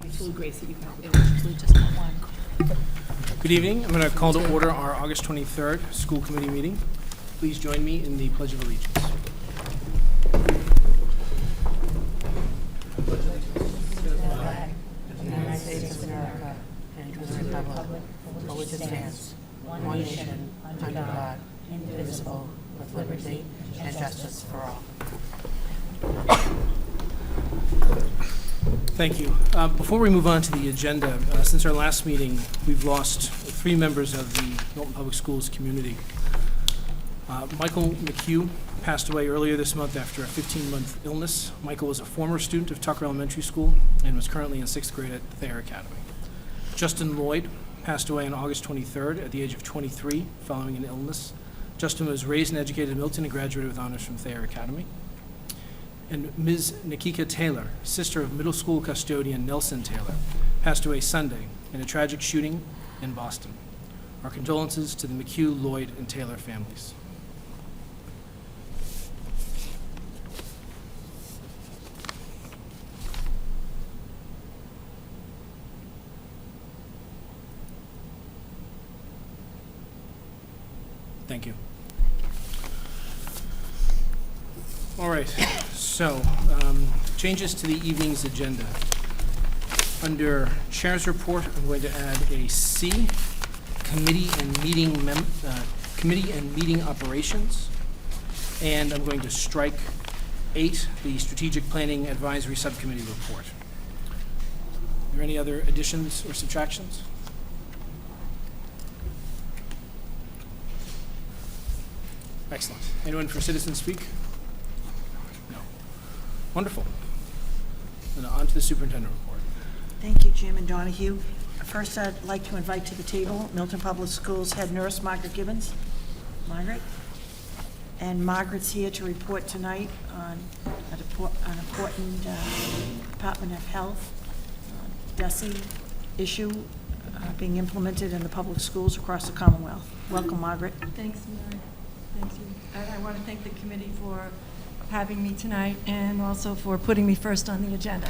Actually, Gracie, you can, it was actually just one. Good evening. I'm going to call to order our August 23rd school committee meeting. Please join me in the Pledge of Allegiance. United States of America, and to the republic for which it stands, one nation, under God, indivisible, with liberty and justice for all. Thank you. Before we move on to the agenda, since our last meeting, we've lost 3 members of the Milton Public Schools community. Michael McHugh passed away earlier this month after a 15-month illness. Michael was a former student of Tucker Elementary School and was currently in 6th grade at Thayer Academy. Justin Lloyd passed away on August 23rd at the age of 23 following an illness. Justin was raised and educated in Milton and graduated with honors from Thayer Academy. And Ms. Nikika Taylor, sister of middle school custodian Nelson Taylor, passed away Sunday in a tragic shooting in Boston. Our condolences to the McHugh, Lloyd, and Taylor families. Thank you. All right, so changes to the evening's agenda. Under Chair's Report, I'm going to add a C, Committee and Meeting Operations, and I'm going to strike 8, the Strategic Planning Advisory Subcommittee Report. Are there any other additions or subtractions? Excellent. Anyone for citizen speak? No. Wonderful. And on to the superintendent report. Thank you, Chairman Donahue. First, I'd like to invite to the table Milton Public Schools Head Nurse Margaret Gibbons. Margaret? And Margaret's here to report tonight on an important Department of Health DESE issue being implemented in the public schools across the Commonwealth. Welcome, Margaret. Thanks, Mary. Thank you. And I want to thank the committee for having me tonight and also for putting me first on the agenda.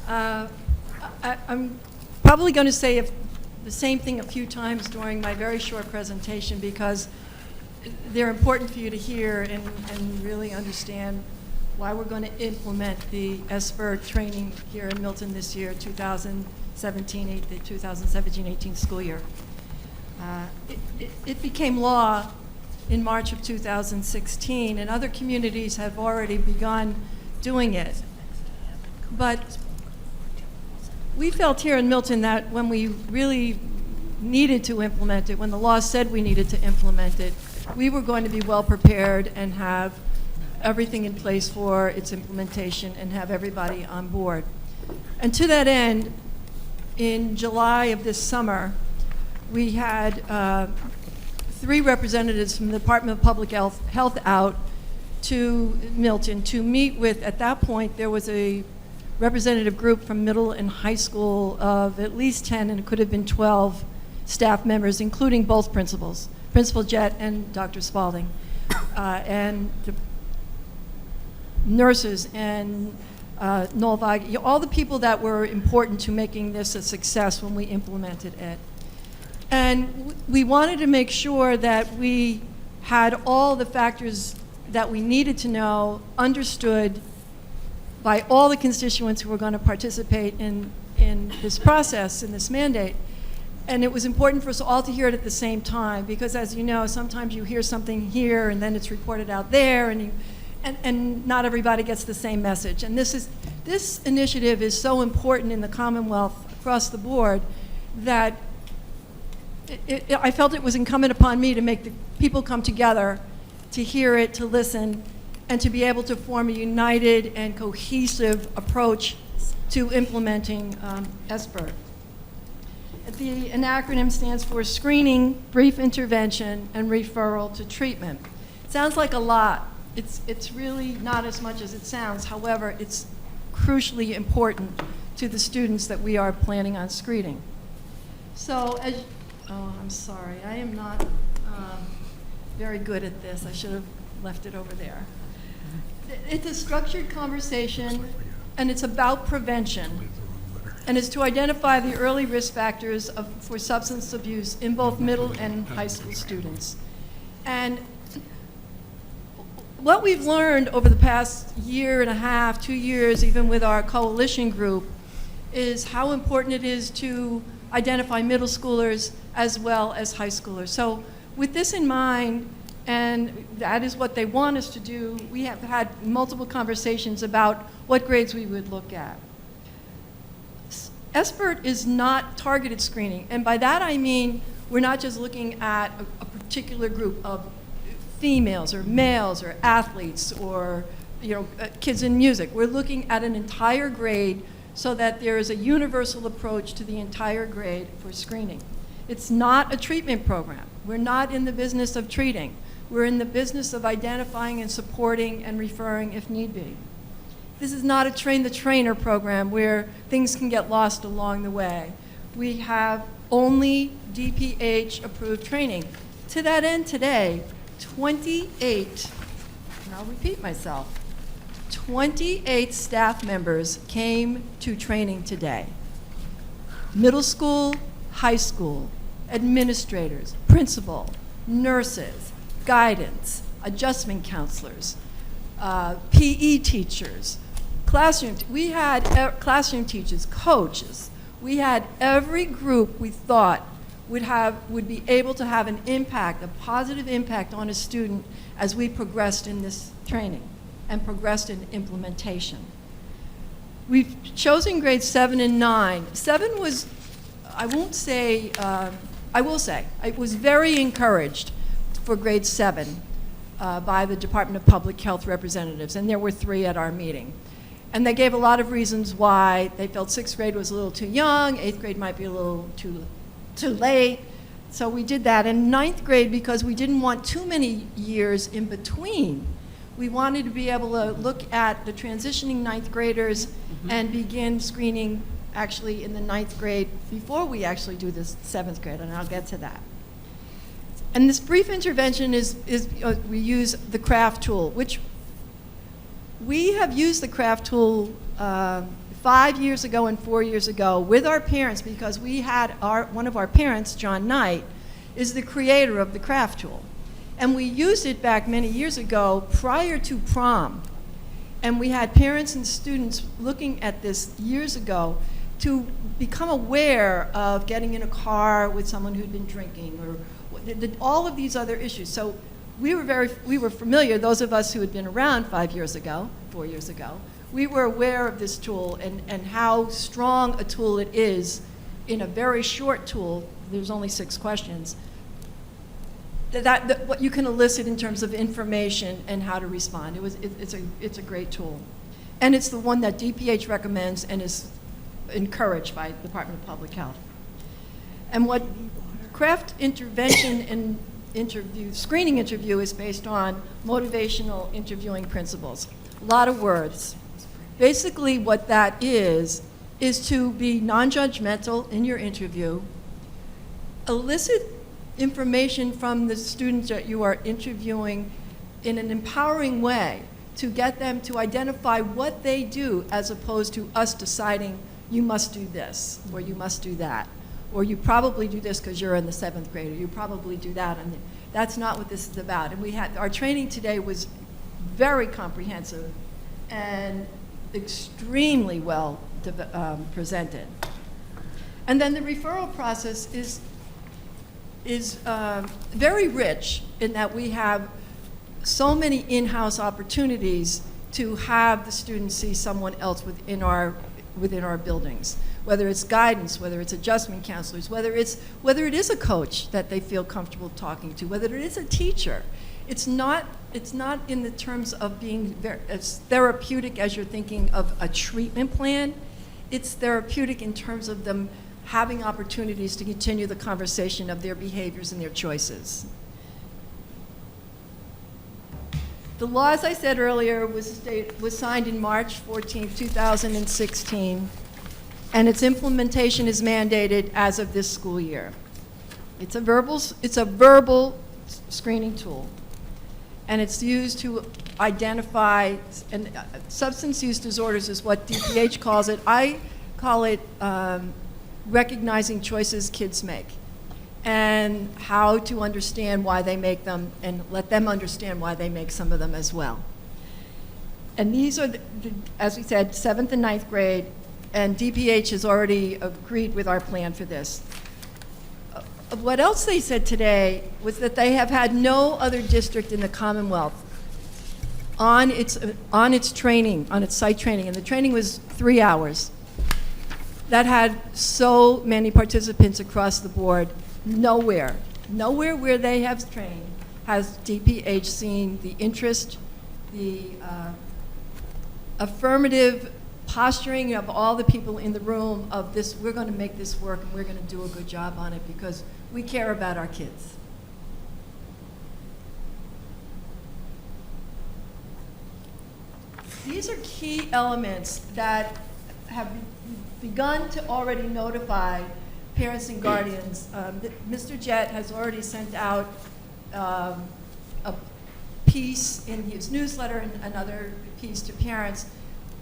I'm probably going to say the same thing a few times during my very short presentation because they're important for you to hear and really understand why we're going to implement the SBIRT training here in Milton this year, 2017-18 school year. It became law in March of 2016, and other communities have already begun doing it. But we felt here in Milton that when we really needed to implement it, when the law said we needed to implement it, we were going to be well prepared and have everything in place for its implementation and have everybody on board. And to that end, in July of this summer, we had 3 representatives from the Department of Public Health out to Milton to meet with, at that point, there was a representative group from middle and high school of at least 10, and it could have been 12 staff members, including both principals, Principal Jett and Dr. Spalding, and the nurses and Noel Weig, all the people that were important to making this a success when we implemented it. And we wanted to make sure that we had all the factors that we needed to know understood by all the constituents who were going to participate in this process, in this mandate. And it was important for us all to hear it at the same time because, as you know, sometimes you hear something here and then it's reported out there and not everybody gets the same message. And this initiative is so important in the Commonwealth across the board that I felt it was incumbent upon me to make the people come together, to hear it, to listen, and to be able to form a united and cohesive approach to implementing SBIRT. An acronym stands for Screening, Brief Intervention, and Referral to Treatment. It sounds like a lot. It's really not as much as it sounds. However, it's crucially important to the students that we are planning on screening. So, I'm sorry, I am not very good at this. I should have left it over there. It's a structured conversation and it's about prevention. And it's to identify the early risk factors for substance abuse in both middle and high school students. And what we've learned over the past year and a half, 2 years, even with our coalition group, is how important it is to identify middle schoolers as well as high schoolers. So with this in mind, and that is what they want us to do, we have had multiple conversations about what grades we would look at. SBIRT is not targeted screening, and by that I mean we're not just looking at a particular group of females or males or athletes or kids in music. We're looking at an entire grade so that there is a universal approach to the entire grade for screening. It's not a treatment program. We're not in the business of treating. We're in the business of identifying and supporting and referring if need be. This is not a train-the-trainer program where things can get lost along the way. We have only DPH-approved training. To that end today, 28, and I'll repeat myself, 28 staff members came to training today. Middle school, high school, administrators, principal, nurses, guidance, adjustment counselors, PE teachers, we had classroom teachers, coaches. We had every group we thought would be able to have an impact, a positive impact on a student as we progressed in this training and progressed in implementation. We've chosen grades 7 and 9. 7 was, I will say, I was very encouraged for grade 7 by the Department of Public Health representatives, and there were 3 at our meeting. And they gave a lot of reasons why they felt 6th grade was a little too young, 8th grade might be a little too late. So we did that. In 9th grade, because we didn't want too many years in between, we wanted to be able to look at the transitioning 9th graders and begin screening actually in the 9th grade before we actually do this 7th grade, and I'll get to that. And this brief intervention is we use the CRAFT tool, which we have used the CRAFT tool 5 years ago and 4 years ago with our parents, because we had one of our parents, John Knight, is the creator of the CRAFT tool. And we used it back many years ago prior to prom. And we had parents and students looking at this years ago to become aware of getting in a car with someone who'd been drinking or all of these other issues. So we were familiar, those of us who had been around 5 years ago, 4 years ago, we were aware of this tool and how strong a tool it is in a very short tool. There's only 6 questions. What you can elicit in terms of information and how to respond. It's a great tool. And it's the one that DPH recommends and is encouraged by the Department of Public Health. And what CRAFT intervention and screening interview is based on motivational interviewing principles. A lot of words. Basically what that is to be non-judgmental in your interview, elicit information from the students that you are interviewing in an empowering way to get them to identify what they do, as opposed to us deciding you must do this or you must do that, or you probably do this because you're in the 7th grade, or you probably do that. And that's not what this is about. And our training today was very comprehensive and extremely well presented. And then the referral process is very rich in that we have so many in-house opportunities to have the students see someone else within our buildings, whether it's guidance, whether it's adjustment counselors, whether it is a coach that they feel comfortable talking to, whether it is a teacher. It's not in the terms of being as therapeutic as you're thinking of a treatment plan. It's therapeutic in terms of them having opportunities to continue the conversation of their behaviors and their choices. The law, as I said earlier, was signed in March 14, 2016, and its implementation is mandated as of this school year. It's a verbal screening tool. and it's used to identify, and substance use disorders is what DPH calls it. I call it recognizing choices kids make, and how to understand why they make them, and let them understand why they make some of them as well. And these are, as we said, 7th and 9th grade, and DPH has already agreed with our plan for this. What else they said today was that they have had no other district in the Commonwealth on its training, on its site training, and the training was 3 hours, that had so many participants across the board. Nowhere where they have trained has DPH seen the interest, the affirmative posturing of all the people in the room of this, we're going to make this work and we're going to do a good job on it because we care about our kids. These are key elements that have begun to already notify parents and guardians. Mr. Jett has already sent out a piece in his newsletter and another piece to parents.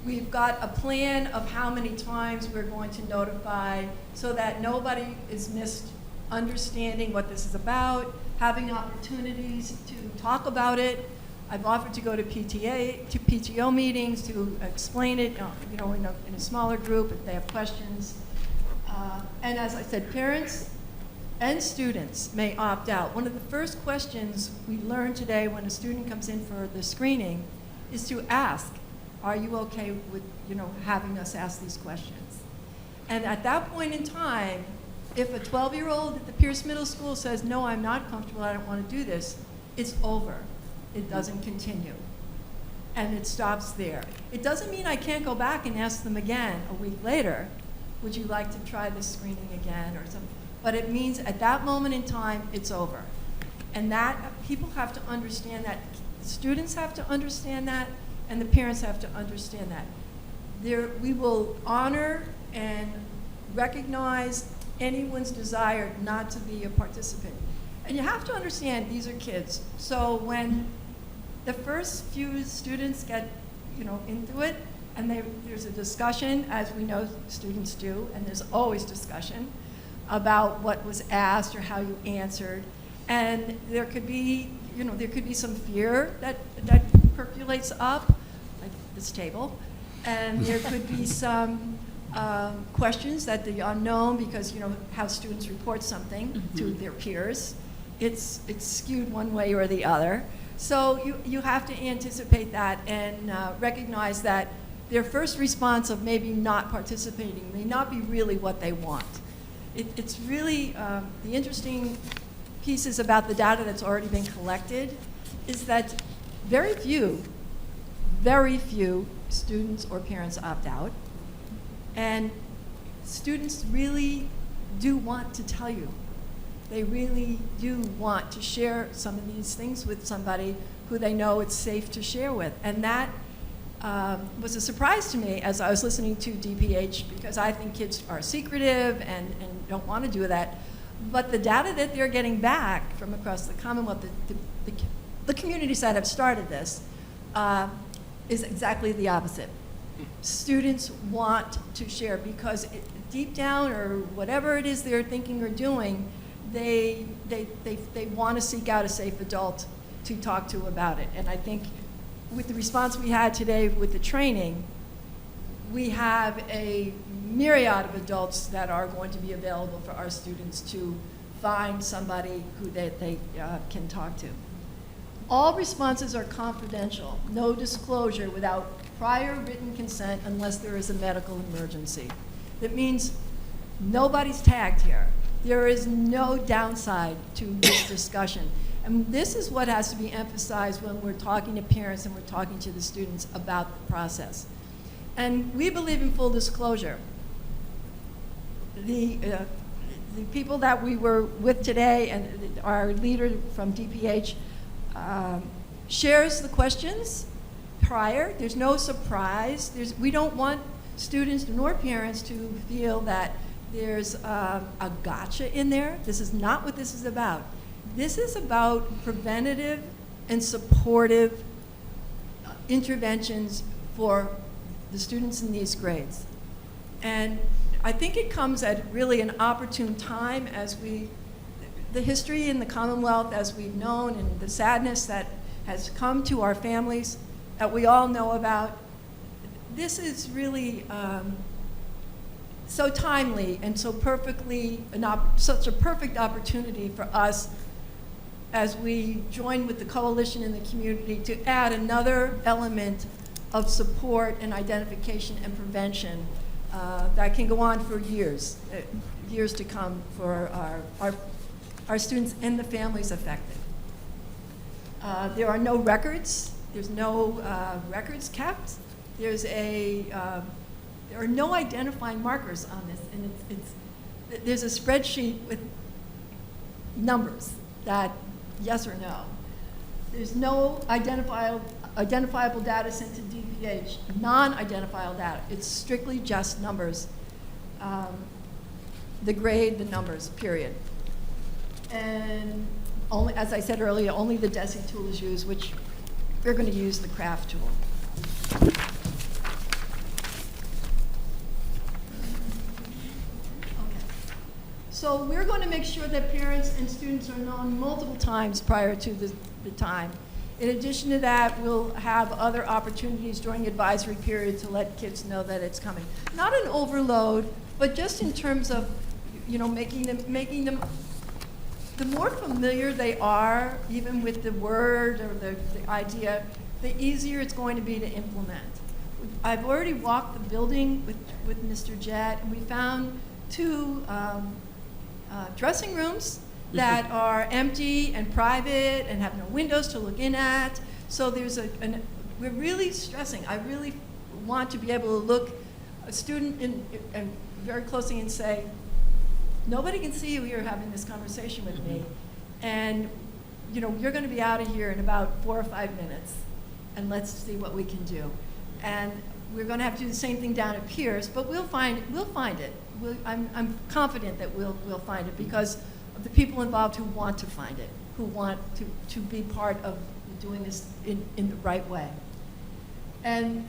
We've got a plan of how many times we're going to notify so that nobody is misunderstanding what this is about, having opportunities to talk about it. I've offered to go to PTO meetings to explain it, in a smaller group if they have questions. And as I said, parents and students may opt out. One of the first questions we learned today when a student comes in for the screening is to ask, are you okay with, having us ask these questions? And at that point in time, if a 12-year-old at the Pierce Middle School says, no, I'm not comfortable, I don't want to do this, it's over. It doesn't continue. And it stops there. It doesn't mean I can't go back and ask them again a week later, would you like to try this screening again or something? But it means at that moment in time, it's over. And that, people have to understand that, students have to understand that, and the parents have to understand that. We will honor and recognize anyone's desire not to be a participant. And you have to understand, these are kids. So when the first few students get, into it, and there's a discussion, as we know students do, and there's always discussion about what was asked or how you answered. And there could be, some fear that percolates up, like this table, and there could be some questions that the unknown, because how students report something to their peers, it's skewed one way or the other. So you have to anticipate that and recognize that their first response of maybe not participating may not be really what they want. It's really, the interesting pieces about the data that's already been collected is that very few students or parents opt out. And students really do want to tell you. They really do want to share some of these things with somebody who they know it's safe to share with. And that was a surprise to me as I was listening to DPH, because I think kids are secretive and don't want to do that. But the data that they're getting back from across the Commonwealth, the communities that have started this, is exactly the opposite. Students want to share because deep down, or whatever it is they're thinking or doing, they want to seek out a safe adult to talk to about it. And I think with the response we had today with the training, we have a myriad of adults that are going to be available for our students to find somebody who they can talk to. All responses are confidential, no disclosure without prior written consent unless there is a medical emergency. That means nobody's tagged here. There is no downside to this discussion. And this is what has to be emphasized when we're talking to parents and we're talking to the students about the process. And we believe in full disclosure. The people that we were with today and our leader from DPH shares the questions prior. There's no surprise. We don't want students nor parents to feel that there's a gotcha in there. This is not what this is about. This is about preventative and supportive interventions for the students in these grades. And I think it comes at really an opportune time as the history in the Commonwealth as we've known and the sadness that has come to our families that we all know about. This is really so timely and so perfectly, such a perfect opportunity for us as we join with the coalition in the community to add another element of support and identification and prevention that can go on for years to come for our students and the families affected. There are no records. There's no records kept. There are no identifying markers on this, and there's a spreadsheet with numbers that yes or no. There's no identifiable data sent to DPH, non-identifiable data. It's strictly just numbers. The grade, the numbers, period. And only, as I said earlier, only the DESI tool is used, which we're going to use the craft tool. So we're going to make sure that parents and students are known multiple times prior to the time. In addition to that, we'll have other opportunities during advisory period to let kids know that it's coming. Not an overload, but just in terms of, making them, the more familiar they are, even with the word or the idea, the easier it's going to be to implement. I've already walked the building with Mr. Jett, and we found two dressing rooms that are empty and private and have no windows to look in at. So there's we're really stressing. I really want to be able to look a student in very closely and say, nobody can see you here having this conversation with me. And you're going to be out of here in about 4 or 5 minutes, and let's see what we can do. And we're going to have to do the same thing down at Pierce, but we'll find it. I'm confident that we'll find it because of the people involved who want to find it, who want to be part of doing this in the right way. And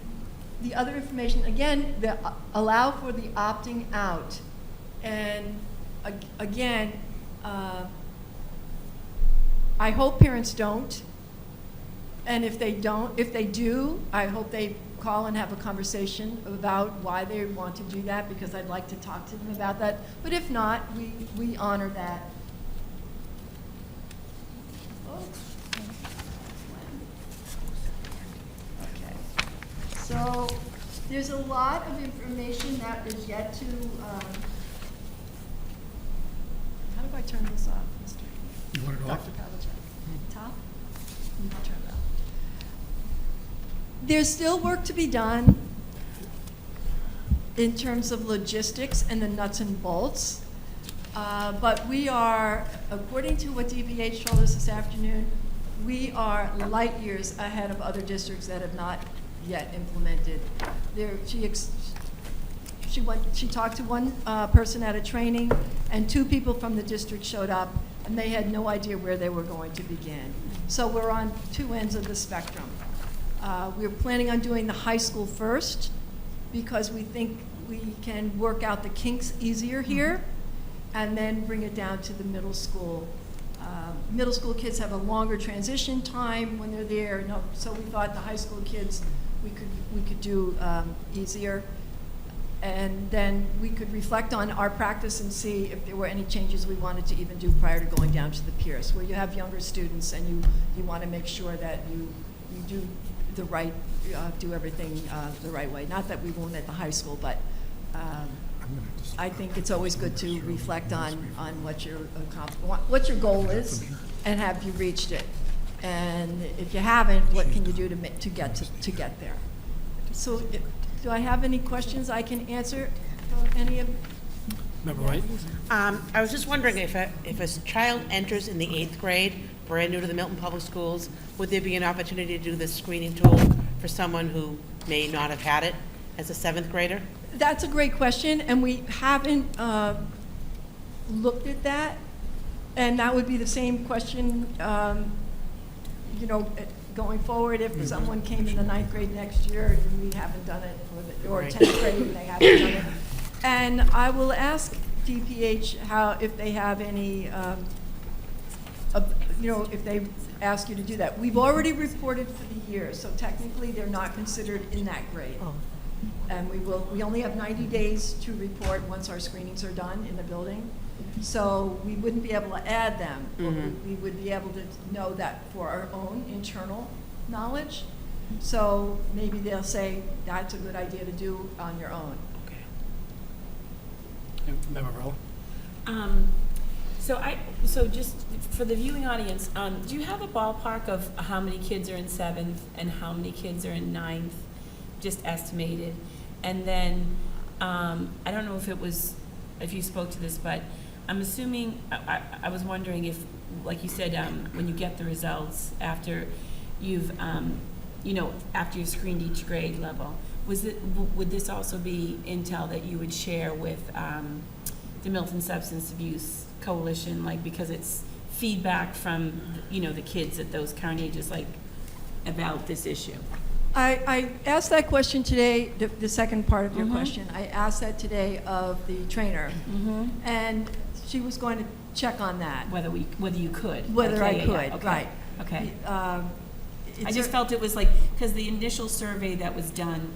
the other information, again, allow for the opting out. And again, I hope parents don't. And if they do, I hope they call and have a conversation about why they want to do that, because I'd like to talk to them about that. But if not, we honor that. Okay. So there's a lot of information that is yet to, how do I turn this off, Mr. You want it off? Dr. Pavlicek? Top? You can turn it off. There's still work to be done in terms of logistics and the nuts and bolts. But we are, according to what DPH told us this afternoon, we are light years ahead of other districts that have not yet implemented. She talked to one person at a training, and 2 people from the district showed up, and they had no idea where they were going to begin. So we're on 2 ends of the spectrum. We're planning on doing the high school first because we think we can work out the kinks easier here and then bring it down to the middle school. Middle school kids have a longer transition time when they're there, so we thought the high school kids we could do easier. And then we could reflect on our practice and see if there were any changes we wanted to even do prior to going down to the Pierce, where you have younger students and you want to make sure that you do the right, do everything the right way. Not that we won't at the high school, but I think it's always good to reflect on what your goal is and have you reached it. And if you haven't, what can you do to get there? So, do I have any questions I can answer? Any of? Member White? I was just wondering if a child enters in the 8th grade, brand new to the Milton Public Schools, would there be an opportunity to do this screening tool for someone who may not have had it as a 7th grader? That's a great question, and we haven't looked at that. And that would be the same question you know, going forward, if someone came in the 9th grade next year and we haven't done it, or 10th grade and they haven't done it. And I will ask DPH if they have any, you know, if they ask you to do that. We've already reported for the year, so technically they're not considered in that grade. And we only have 90 days to report once our screenings are done in the building. So we wouldn't be able to add them, but we would be able to know that for our own internal knowledge. So maybe they'll say, that's a good idea to do on your own. Member Rowe? So just for the viewing audience, do you have a ballpark of how many kids are in 7th and how many kids are in 9th, just estimated? And then, I don't know if you spoke to this, but I'm assuming, I was wondering if, like you said, when you get the results after you've, you know, after you've screened each grade level, would this also be intel that you would share with the Milton Substance Abuse Coalition, like, because it's feedback from, you know, the kids at those current ages, like, about this issue? I asked that question today, the second part of your question. I asked that today of the trainer, and she was going to check on that. Whether you could. Whether Okay, I could, okay. right. Okay. I It's just felt it was like, because the initial survey that was done,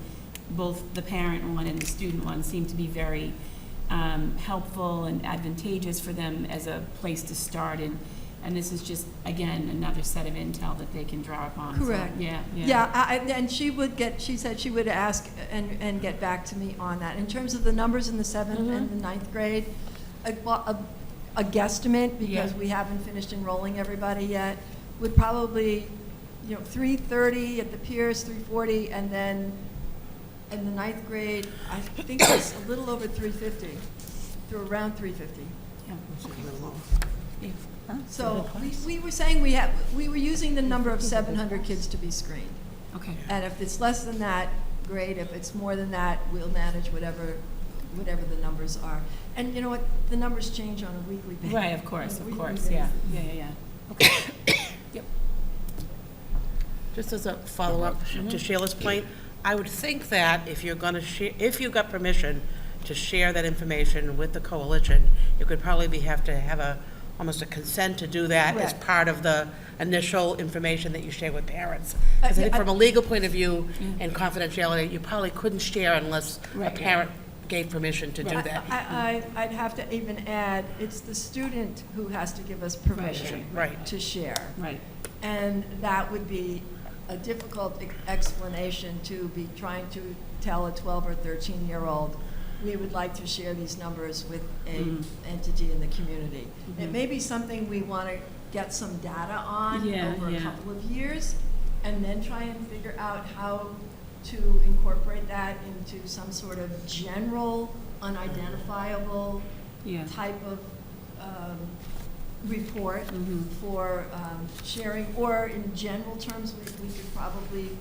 both the parent one and the student one seemed to be very helpful and advantageous for them as a place to start, and this is just, again, another set of intel that they can draw upon. Correct. So, yeah. Yeah, and she said she would ask and get back to me on that. In terms of the numbers in the 7th and the 9th grade, a guesstimate, because we haven't finished enrolling everybody yet, would probably, you know, 330 at the Pierce, 340, and then in the 9th grade, I think it's a little over 350, through around 350. Yeah. So we were saying we were using the number of 700 kids to be screened. Okay. And if it's less than that, great. If it's more than that, we'll manage whatever the numbers are. And you know what? The numbers change on a weekly basis. Right, of course, On a weekly yeah. basis. Yeah. Okay. Yep. Just as a follow-up to Sheila's point, I would think that if you're going to if you got permission to share that information with the coalition, you could probably have to almost a consent to do that as Correct. part of the initial information that you share with parents. Because I think from a legal point of view and confidentiality, you probably couldn't share unless a parent gave permission to do that. I'd have to even add, it's the student who has to give us permission Right. to share. Right. And that would be a difficult explanation to be trying to tell a 12 or 13-year-old, we would like to share these numbers with an entity in the community. It may be something we want to get some data on over a couple of years, and then try and figure out how to incorporate that into some sort of general, unidentifiable type of report for sharing, or in general terms, we could probably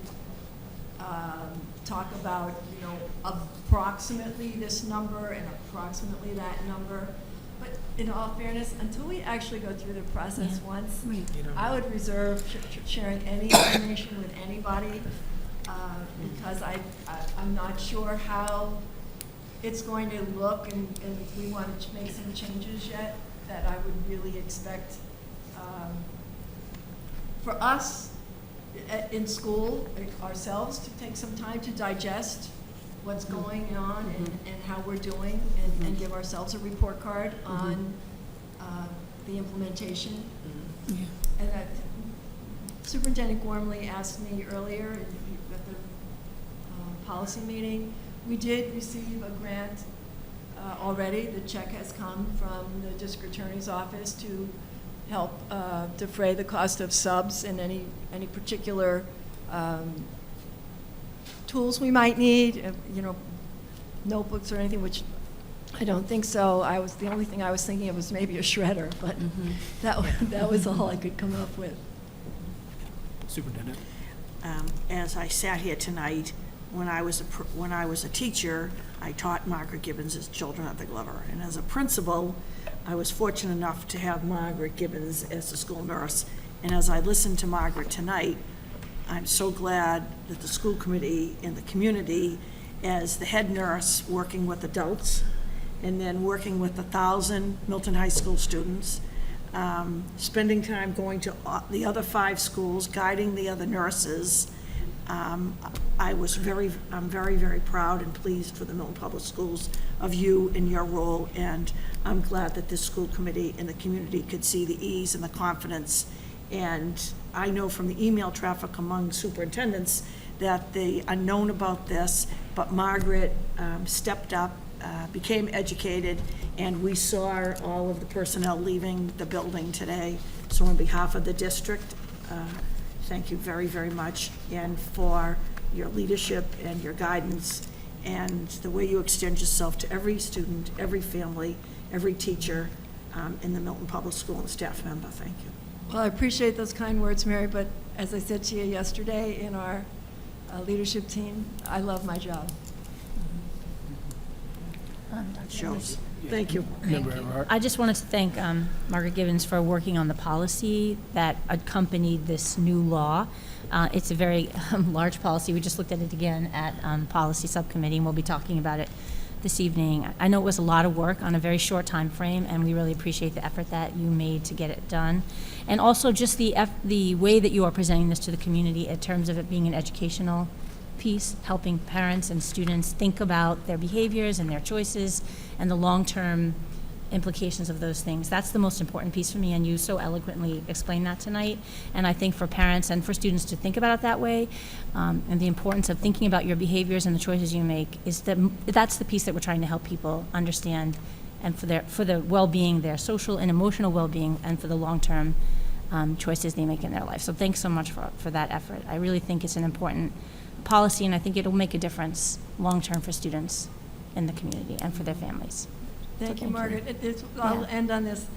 talk about, you know, approximately this number and approximately that number. But in all fairness, until we actually go through the process once, I would reserve sharing any information with anybody because I'm not sure how it's going to look, and we want to make some changes yet that I would really expect for us in school ourselves to take some time to digest what's going on and how we're doing, and give ourselves a report card on the implementation. And that Superintendent Gormley asked me earlier at the policy meeting, we did receive a grant already. The check has come from the district attorney's office to help defray the cost of subs and any particular tools we might need, you know, notebooks or anything, which I don't think so. The only thing I was thinking of was maybe a shredder, but that was all I could come up with. Superintendent. As I sat here tonight, when I was a teacher, I taught Margaret Gibbons' children at the Glover, and as a principal, I was fortunate enough to have Margaret Gibbons as the school nurse And as I listened to Margaret tonight, I'm so glad that the school committee and the community, as the head nurse, working with adults, and then working with 1,000 Milton High School students, spending time going to the other 5 schools, guiding the other nurses. I'm very, very proud and pleased for the Milton Public Schools of you and your role, and I'm glad that this school committee and the community could see the ease and the confidence. And I know from the email traffic among superintendents that they are known about this, but Margaret stepped up, became educated, and we saw all of the personnel leaving the building today. So on behalf of the district, thank you very, very much, and for your leadership and your guidance and the way you extend yourself to every student, every family, every teacher in the Milton Public School and staff member. Thank you. Well, I appreciate those kind words, Mary, but as I said to you yesterday in our leadership team, I love my job. Shows. Thank you. Member Everhart. I just wanted to thank Margaret Gibbons for working on the policy that accompanied this new law. It's a very large policy. We just looked at it again at Policy Subcommittee, and we'll be talking about it this evening. I know it was a lot of work on a very short time frame, and we really appreciate the effort that you made to get it done. And also just the way that you are presenting this to the community in terms of it being an educational piece, helping parents and students think about their behaviors and their choices and the long-term implications of those things. That's the most important piece for me, and you so eloquently explained that tonight. And I think for parents and for students to think about it that way, and the importance of thinking about your behaviors and the choices you make, that's the piece that we're trying to help people understand, and for the well-being, their social and emotional well-being, and for the long-term choices they make in their life. So thanks so much for that effort. I really think it's an important policy, and I think it'll make a difference long-term for students in the community and for their families. Thank you, thank you. Margaret. I'll end on this.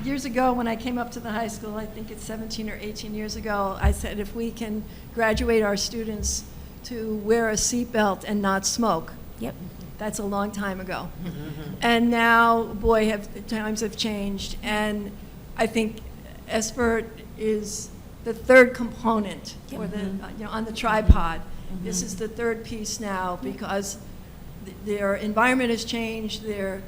Years ago, when I came up to the high school, I think it's 17 or 18 years ago, I said if we can graduate our students to wear a seatbelt and not smoke. Yep. That's a long time ago. And now, boy, times have changed. And I think SBIRT is the third component, or on the tripod. This is the third piece now, because their environment has changed, the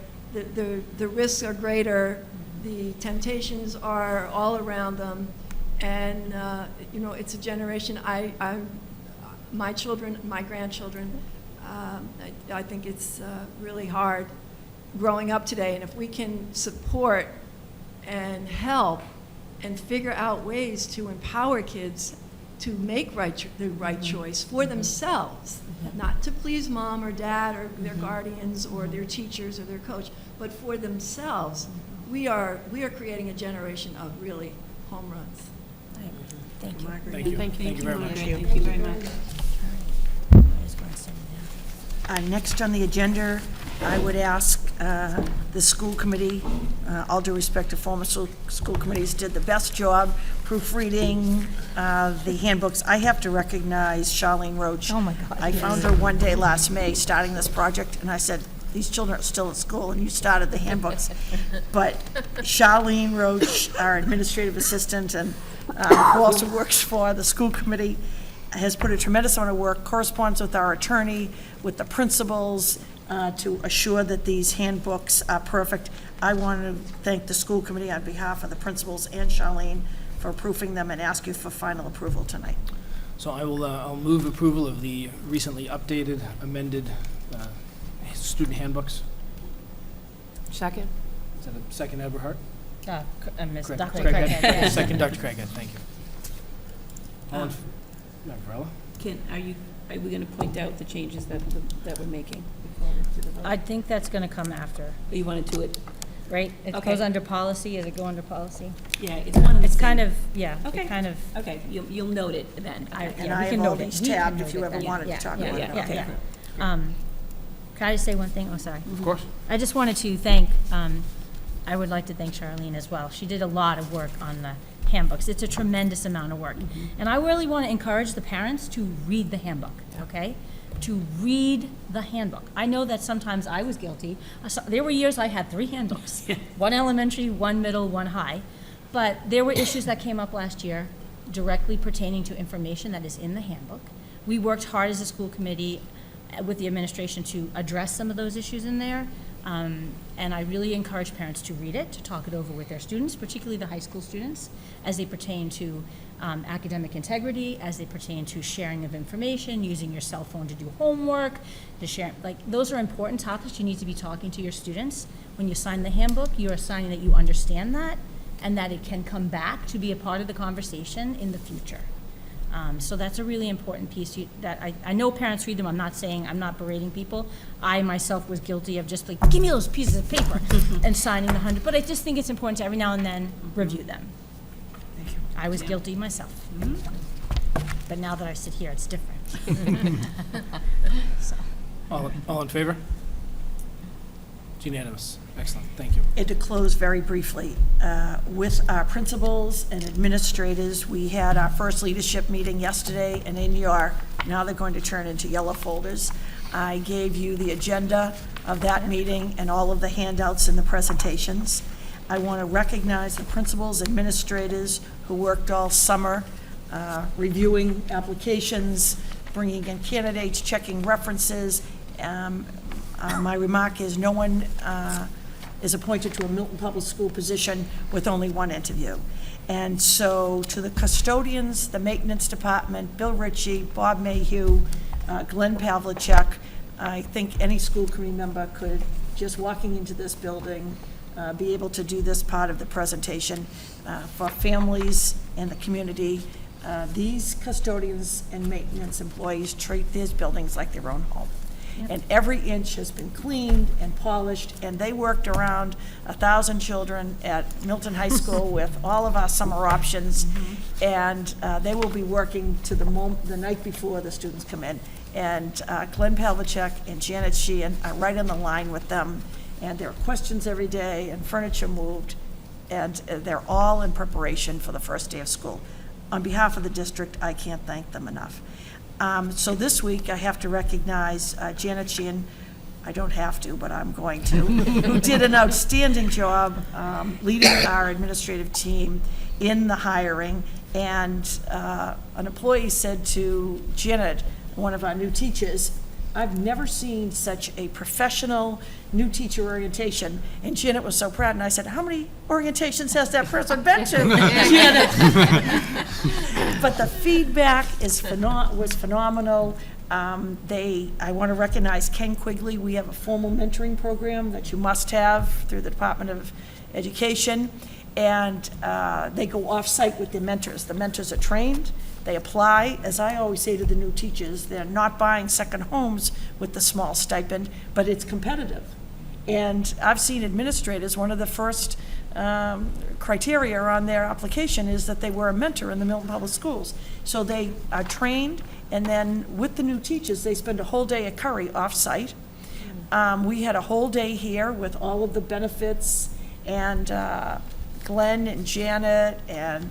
risks are greater, the temptations are all around them, and it's a generation. My children, my grandchildren, I think it's really hard growing up today, and if we can support and help and figure out ways to empower kids to make the right choice for themselves, not to please mom or dad or their guardians or their teachers or their coach, but for themselves, we are creating a generation of really home runs. Thank you. Thank you. Thank you very much. Thank you very much. Next on the agenda, I would ask the school committee, all due respect to former school committees, did the best job proofreading the handbooks. I have to recognize Charlene Roach. Oh, my God, I yes. found her one day last May starting this project, and I said, these children are still at school, and you started the handbooks. But Charlene Roach, our administrative assistant, and who also works for the school committee, has put a tremendous amount of work, corresponds with our attorney, with the principals, to assure that these handbooks are perfect. I want to thank the school committee on behalf of the principals and Charlene for proofing them and ask you for final approval tonight. So I'll move approval of the recently updated, amended student handbooks. Second? Is that a second, Everhart? Ms. Craig- Dr. Craighead. Craighead. Second, Dr. Craighead, thank you. Member Varela? Are we going to point out the changes that we're making? I think that's going to come after, Or you want to do it? right? It Okay. goes under policy. Does it go under policy? Yeah, it's one of the It's kind same- of, yeah, Okay. it kind of. Okay, you'll note it then. And Yeah, I we can have all note it. these We can tabbed note if you it. ever Yeah, wanted yeah, to talk yeah, about it. yeah, Okay. yeah. Can I just say one thing? Oh, sorry. Of course. I just wanted to thank, I would like to thank Charlene as well. She did a lot of work on the handbooks. It's a tremendous amount of work. And I really want to encourage the parents to read the handbook, okay? To read the handbook. I know that sometimes I was guilty. There were years I had 3 handbooks, one elementary, one middle, one high. But there were issues that came up last year directly pertaining to information that is in the handbook. We worked hard as a school committee with the administration to address some of those issues in there. And I really encourage parents to read it, to talk it over with their students, particularly the high school students, as they pertain to academic integrity, as they pertain to sharing of information, using your cell phone to do homework, to share, like, those are important topics you need to be talking to your students. When you sign the handbook, you are signing that you understand that, and that it can come back to be a part of the conversation in the future. So that's a really important piece that I know parents read them. I'm not saying, I'm not berating people. I myself was guilty of just like, give me those pieces of paper and signing the 100. But I just think it's important to every now and then review them. Thank you. I was guilty myself. But now that I sit here, it's different. So. All in favor? It's unanimous. Excellent, thank you. And to close very briefly, with our principals and administrators, we had our first leadership meeting yesterday, and in your, now they're going to turn into yellow folders. I gave you the agenda of that meeting and all of the handouts and the presentations. I want to recognize the principals, administrators who worked all summer reviewing applications, bringing in candidates, checking references. My remark is no one is appointed to a Milton Public School position with only one interview. And so to the custodians, the maintenance department, Bill Ritchie, Bob Mayhew, Glenn Pavlicek, I think any school committee member could, just walking into this building, be able to do this part of the presentation for families and the community. These custodians and maintenance employees treat these buildings like their own home. And every inch has been cleaned and polished, and they worked around 1,000 children at Milton High School with all of our summer options, and they will be working to the night before the students come in. And Glenn Pavlicek and Janet Sheehan are right on the line with them, and there are questions every day and furniture moved, and they're all in preparation for the first day of school. On behalf of the district, I can't thank them enough. So this week, I have to recognize Janet Sheehan. I don't have to, but I'm going to, who did an outstanding job leading our administrative team in the hiring. And an employee said to Janet, one of our new teachers, I've never seen such a professional new teacher orientation. And Janet was so proud, and I said, how many orientations has that person been to, Janet? But the feedback was phenomenal. I want to recognize Ken Quigley. We have a formal mentoring program that you must have through the Department of Education. And they go off-site with their mentors. The mentors are trained. They apply. As I always say to the new teachers, they're not buying second homes with the small stipend, but it's competitive. And I've seen administrators, one of the first criteria on their application is that they were a mentor in the Milton Public Schools. So they are trained, and then with the new teachers, they spend a whole day at Curry off-site. We had a whole day here with all of the benefits, and Glenn and Janet and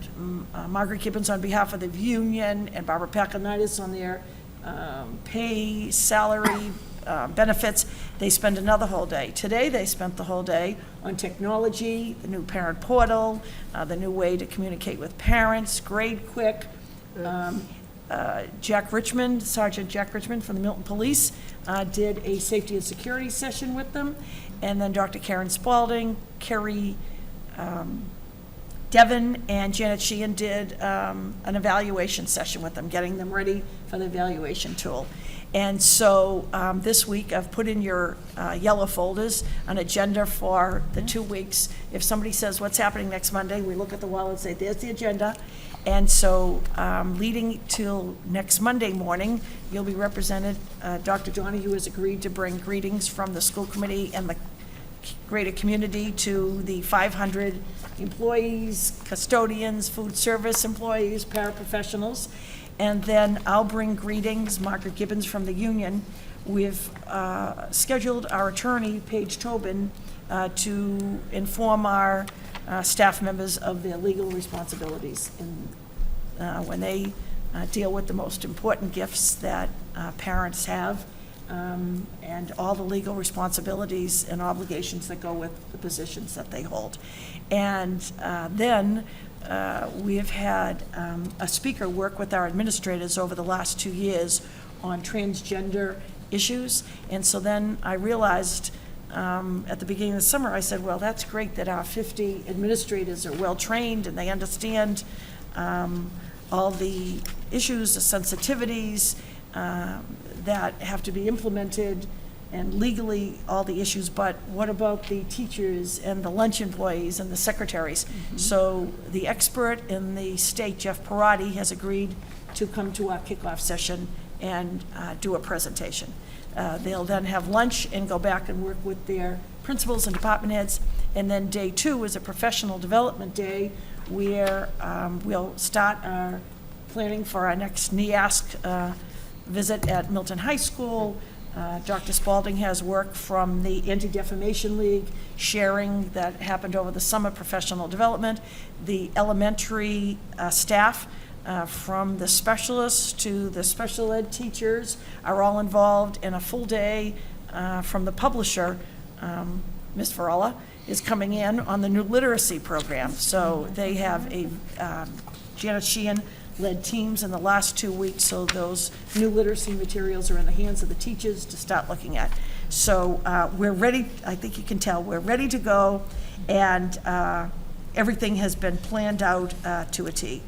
Margaret Gibbons on behalf of the union, and Barbara Pakanitis on their pay, salary, benefits. They spend another whole day. Today, they spent the whole day on technology, the new parent portal, the new way to communicate with parents, Grade Quick. Jack Richmond, Sergeant Jack Richmond from the Milton Police, did a safety and security session with them. And then Dr. Karen Spalding, Kerry Devon, and Janet Sheehan did an evaluation session with them, getting them ready for the evaluation tool. And so this week, I've put in your yellow folders an agenda for the 2 weeks. If somebody says, what's happening next Monday, we look at the wall and say, there's the agenda. And so leading till next Monday morning, you'll be represented. Dr. Donahue has agreed to bring greetings from the school committee and the greater community to the 500 employees, custodians, food service employees, paraprofessionals. And then I'll bring greetings, Margaret Gibbons from the union. We've scheduled our attorney, Paige Tobin, to inform our staff members of their legal responsibilities when they deal with the most important gifts that parents have. and all the legal responsibilities and obligations that go with the positions that they hold. And then we have had a speaker work with our administrators over the last 2 years on transgender issues. And so then I realized at the beginning of the summer, I said, well, that's great that our 50 administrators are well-trained and they understand all the issues, the sensitivities that have to be implemented, and legally all the issues, but what about the teachers and the lunch employees and the secretaries? So the expert in the state, Jeff Parati, has agreed to come to our kickoff session and do a presentation. They'll then have lunch and go back and work with their principals and department heads. And then day 2 is a professional development day where we'll start our planning for our next NEASC visit at Milton High School. Dr. Spalding has work from the Anti-Defamation League, sharing that happened over the summer, professional development. The elementary staff, from the specialists to the special ed teachers, are all involved in a full day. From the publisher, Ms. Varela, is coming in on the new literacy program. So they have a Janet Sheehan-led teams in the last 2 weeks, so those new literacy materials are in the hands of the teachers to start looking at. So we're ready, I think you can tell, we're ready to go, and everything has been planned out to a T.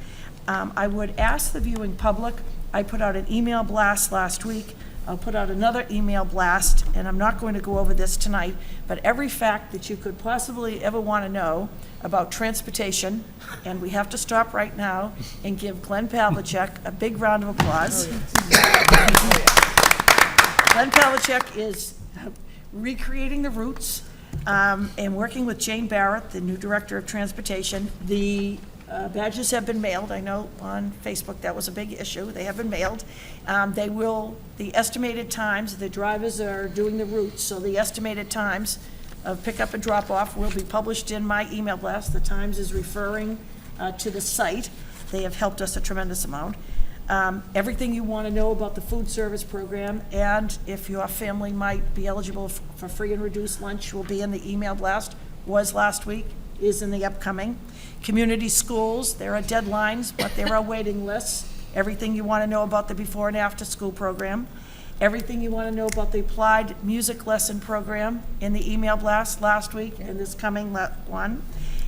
I would ask the viewing public, I put out an email blast last week. I'll put out another email blast, and I'm not going to go over this tonight, but every fact that you could possibly ever want to know about transportation, and we have to stop right now and give Glenn Pavlicek a big round of applause. Glenn Pavlicek is recreating the routes and working with Jane Barrett, the new Director of Transportation. The badges have been mailed. I know on Facebook that was a big issue. They have been mailed. The estimated times, the drivers are doing the routes, so the estimated times of pickup and drop-off will be published in my email blast. The Times is referring to the site. They have helped us a tremendous amount. Everything you want to know about the food service program, and if your family might be eligible for free and reduced lunch, will be in the email blast. Was last week, is in the upcoming. Community schools, there are deadlines, but there are waiting lists. Everything you want to know about the before and after school program. Everything you want to know about the applied music lesson program in the email blast last week and this coming one.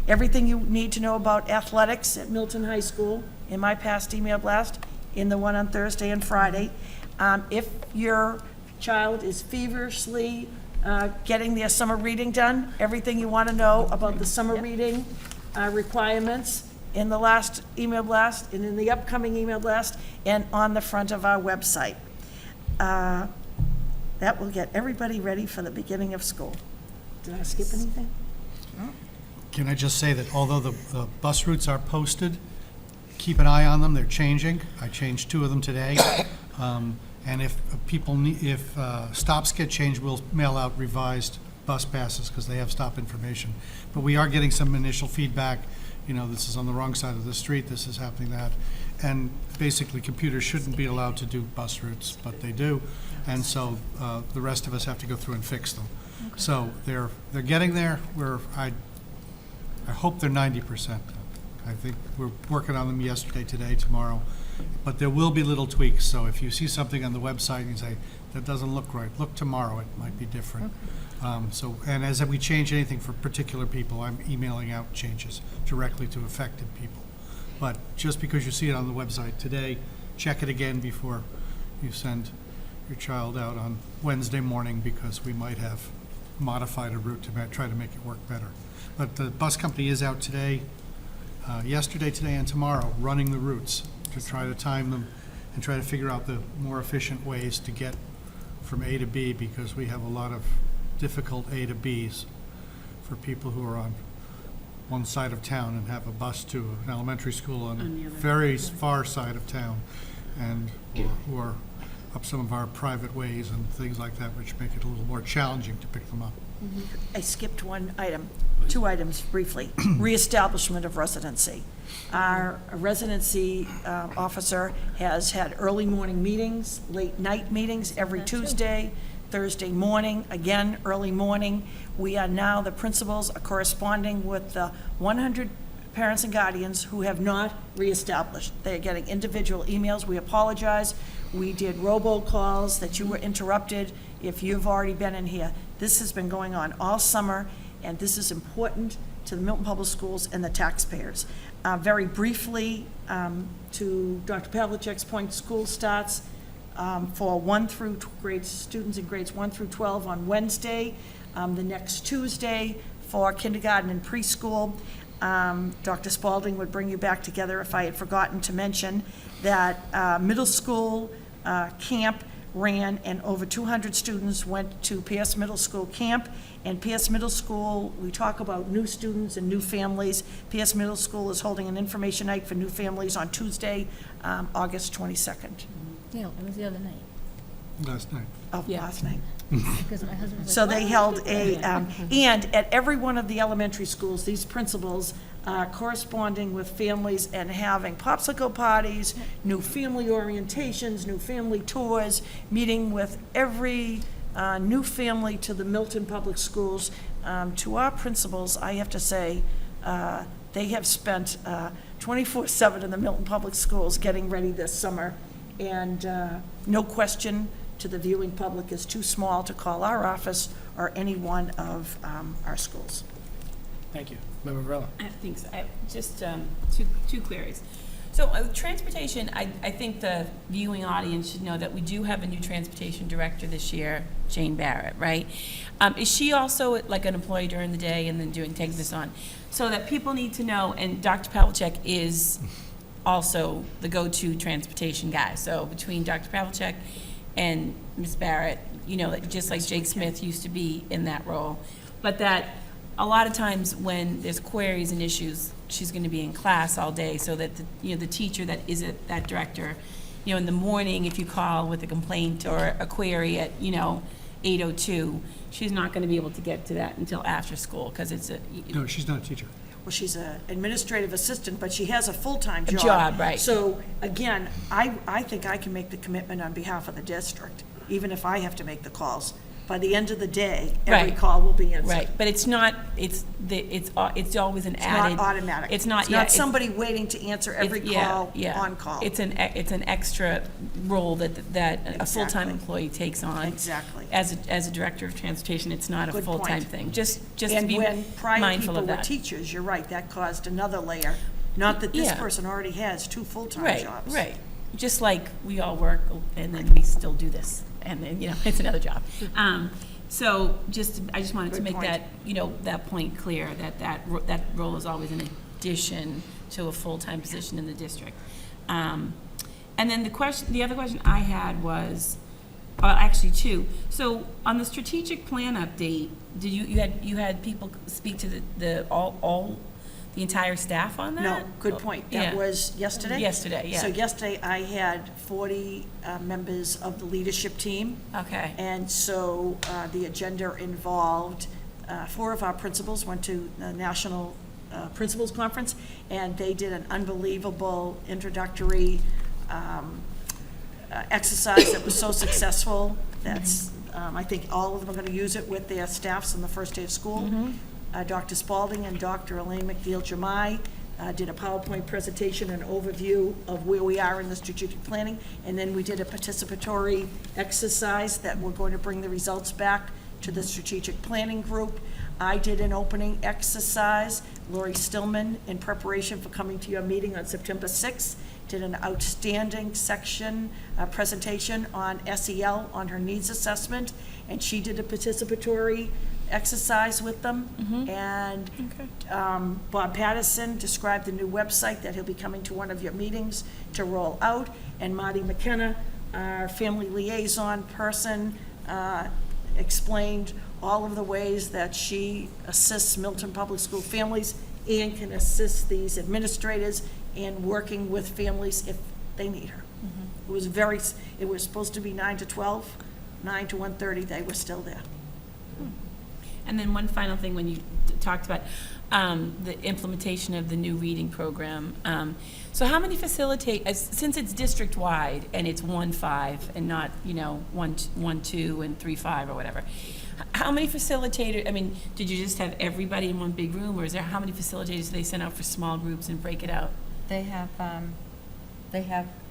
Everything you need to know about athletics at Milton High School in my past email blast, in the one on Thursday and Friday. If your child is feverishly getting their summer reading done, everything you want to know about the summer reading requirements in the last email blast and in the upcoming email blast and on the front of our website. That will get everybody ready for the beginning of school. Did I skip anything? Can I just say that although the bus routes are posted, keep an eye on them, they're changing. I changed 2 of them today. And if stops get changed, we'll mail out revised bus passes because they have stop information. But we are getting some initial feedback, this is on the wrong side of the street, this is happening, that. And basically, computers shouldn't be allowed to do bus routes, but they do. And so the rest of us have to go through and fix them. Okay. So they're getting there. I hope they're 90%. I think we're working on them yesterday, today, tomorrow. But there will be little tweaks, so if you see something on the website and you say, that doesn't look right, look tomorrow, it might be different. Okay. And as we change anything for particular people, I'm emailing out changes directly to affected people. But just because you see it on the website today, check it again before you send your child out on Wednesday morning, because we might have modified a route to try to make it work better. But the bus company is out today, yesterday, today, and tomorrow, running the routes to try to time them and try to figure out the more efficient ways to get from A to B, because we have a lot of difficult A to Bs for people who are on one side of town and have a bus to an elementary school on a very far side of town, and who are up some of our private ways and things like that, which make it a little more challenging to pick them up. I skipped one item, 2 items briefly. Reestablishment of residency. Our residency officer has had early morning meetings, late night meetings every Tuesday. Thursday morning, again, early morning. We are now, the principals are corresponding with the 100 parents and guardians who have not reestablished. They're getting individual emails. We apologize. We did robocalls that you were interrupted if you've already been in here. This has been going on all summer, and this is important to the Milton Public Schools and the taxpayers. Very briefly, to Dr. Pavlicek's point, school starts for 1 through grades, students in grades 1 through 12 on Wednesday. The next Tuesday for kindergarten and preschool. Dr. Spalding would bring you back together if I had forgotten to mention that middle school camp ran, and over 200 students went to Pierce Middle School camp. And Pierce Middle School, we talk about new students and new families. Pierce Middle School is holding an information night for new families on Tuesday, August 22nd. Yeah, it was the other night, Last night. Of Yeah. last night. because my husband was So like, they "What?" held and at every one of the elementary schools, these principals are corresponding with families and having popsicle parties, new family orientations, new family tours, meeting with every new family to the Milton Public Schools. To our principals, I have to say, they have spent 24/7 in the Milton Public Schools getting ready this summer. And no question, to the viewing public, is too small to call our office or any one of our schools. Thank you. Member Varela. I think so. I just two queries. So transportation, I think the viewing audience should know that we do have a new transportation director this year, Jane Barrett, right? Is she also like an employee during the day and then taking this on? So that people need to know, and Dr. Pavlicek is also the go-to transportation guy. So between Dr. Pavlicek and Ms. Barrett, just like Jake Smith used to be in that role. But that a lot of times when there's queries and issues, she's going to be in class all day, so that the teacher that is that director, in the morning, if you call with a complaint or a query at 8:02, she's not going to be able to get to that until after school, because it's No, she's not a teacher. Well, she's an administrative assistant, but she has a full-time job. job, right. So, again, I think I can make the commitment on behalf of the district, even if I have to make the calls. By the end of the day, every Right. call will be answered. right. But it's not. It's always an It's added. not automatic. It's not. It's yeah, not it's- somebody waiting to answer every call on call. It's an extra role that a full-time Exactly. employee takes on. Exactly. As a director of transportation, it's not a Good point. full-time thing. Just to And be when prior mindful people of were that. teachers, you're right, that caused another layer. Not that this Yeah. person already has 2 full-time Right, jobs. right. Just like we all work and then we still do this, and then it's another job. So I just wanted to Good make point. that point clear, that role is always in addition to a full-time position in the district. And then the other question I had was, actually two. So on the strategic plan update, did you had people speak to the entire staff on that? No, good point. Yeah. That was yesterday? Yesterday, yeah. So yesterday, I had 40 members of the leadership team. Okay. And so the agenda involved, 4 of our principals went to the National Principals Conference, and they did an unbelievable introductory exercise that was so successful. That's, I think all of them are going to use it with their staffs on the first day of school. Dr. Spalding and Dr. Elaine McNeil-Jamai did a PowerPoint presentation and overview of where we are in the strategic planning, and then we did a participatory exercise that we're going to bring the results back to the strategic planning group. I did an opening exercise. Lori Stillman, in preparation for coming to your meeting on September 6th, did an outstanding section presentation on SEL, on her needs assessment, and she did a participatory exercise with them. And Bob Patterson described the new website that he'll be coming to one of your meetings to roll out. And Marty McKenna, our family liaison person, explained all of the ways that she assists Milton Public School families and can assist these administrators in working with families if they need her. It was supposed to be 9 to 12, 9 to 1:30, they were still there. And then one final thing, when you talked about the implementation of the new reading program. So how many since it's district-wide and it's 1-5 and not, 1-2 and 3-5 or whatever, how many facilitators, I mean, did you just have everybody in one big room, or is there, how many facilitators do they send out for small groups and break it out? They have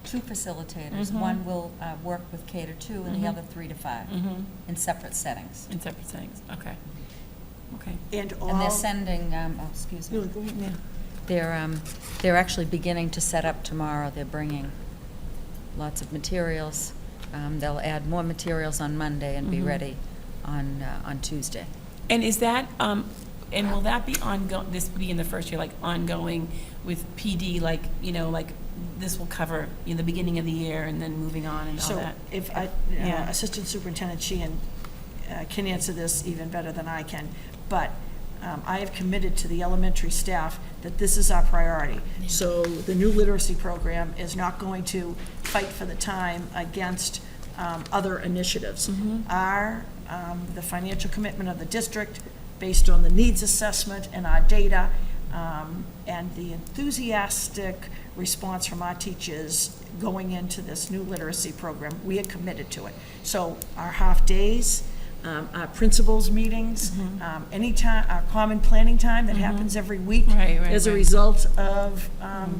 2 facilitators. Mhm. One will work with K to 2 and the Mhm. other 3 to 5 Mm-hmm. in separate settings. In separate settings, okay. Okay. And all. And they're sending, excuse me. No, go ahead. They're actually beginning to set up tomorrow. They're bringing lots of materials. They'll add more materials on Monday and be Mhm. ready on Tuesday. And is that, and will that be ongoing, this be in the first year, like ongoing with PD, like, like this will cover the beginning of the year and then moving on and all So that? if Yeah. Assistant Superintendent Sheehan can answer this even better than I can, but I have committed to the elementary staff that this is our priority. So the new literacy program is not going to fight for the time against other initiatives. The financial commitment of the district, based on the needs assessment and our data, and the enthusiastic response from our teachers going into this new literacy program, we are committed to it. So our half-days, our principals meetings, anytime, our common planning time that happens every week Right, right, as a right. result of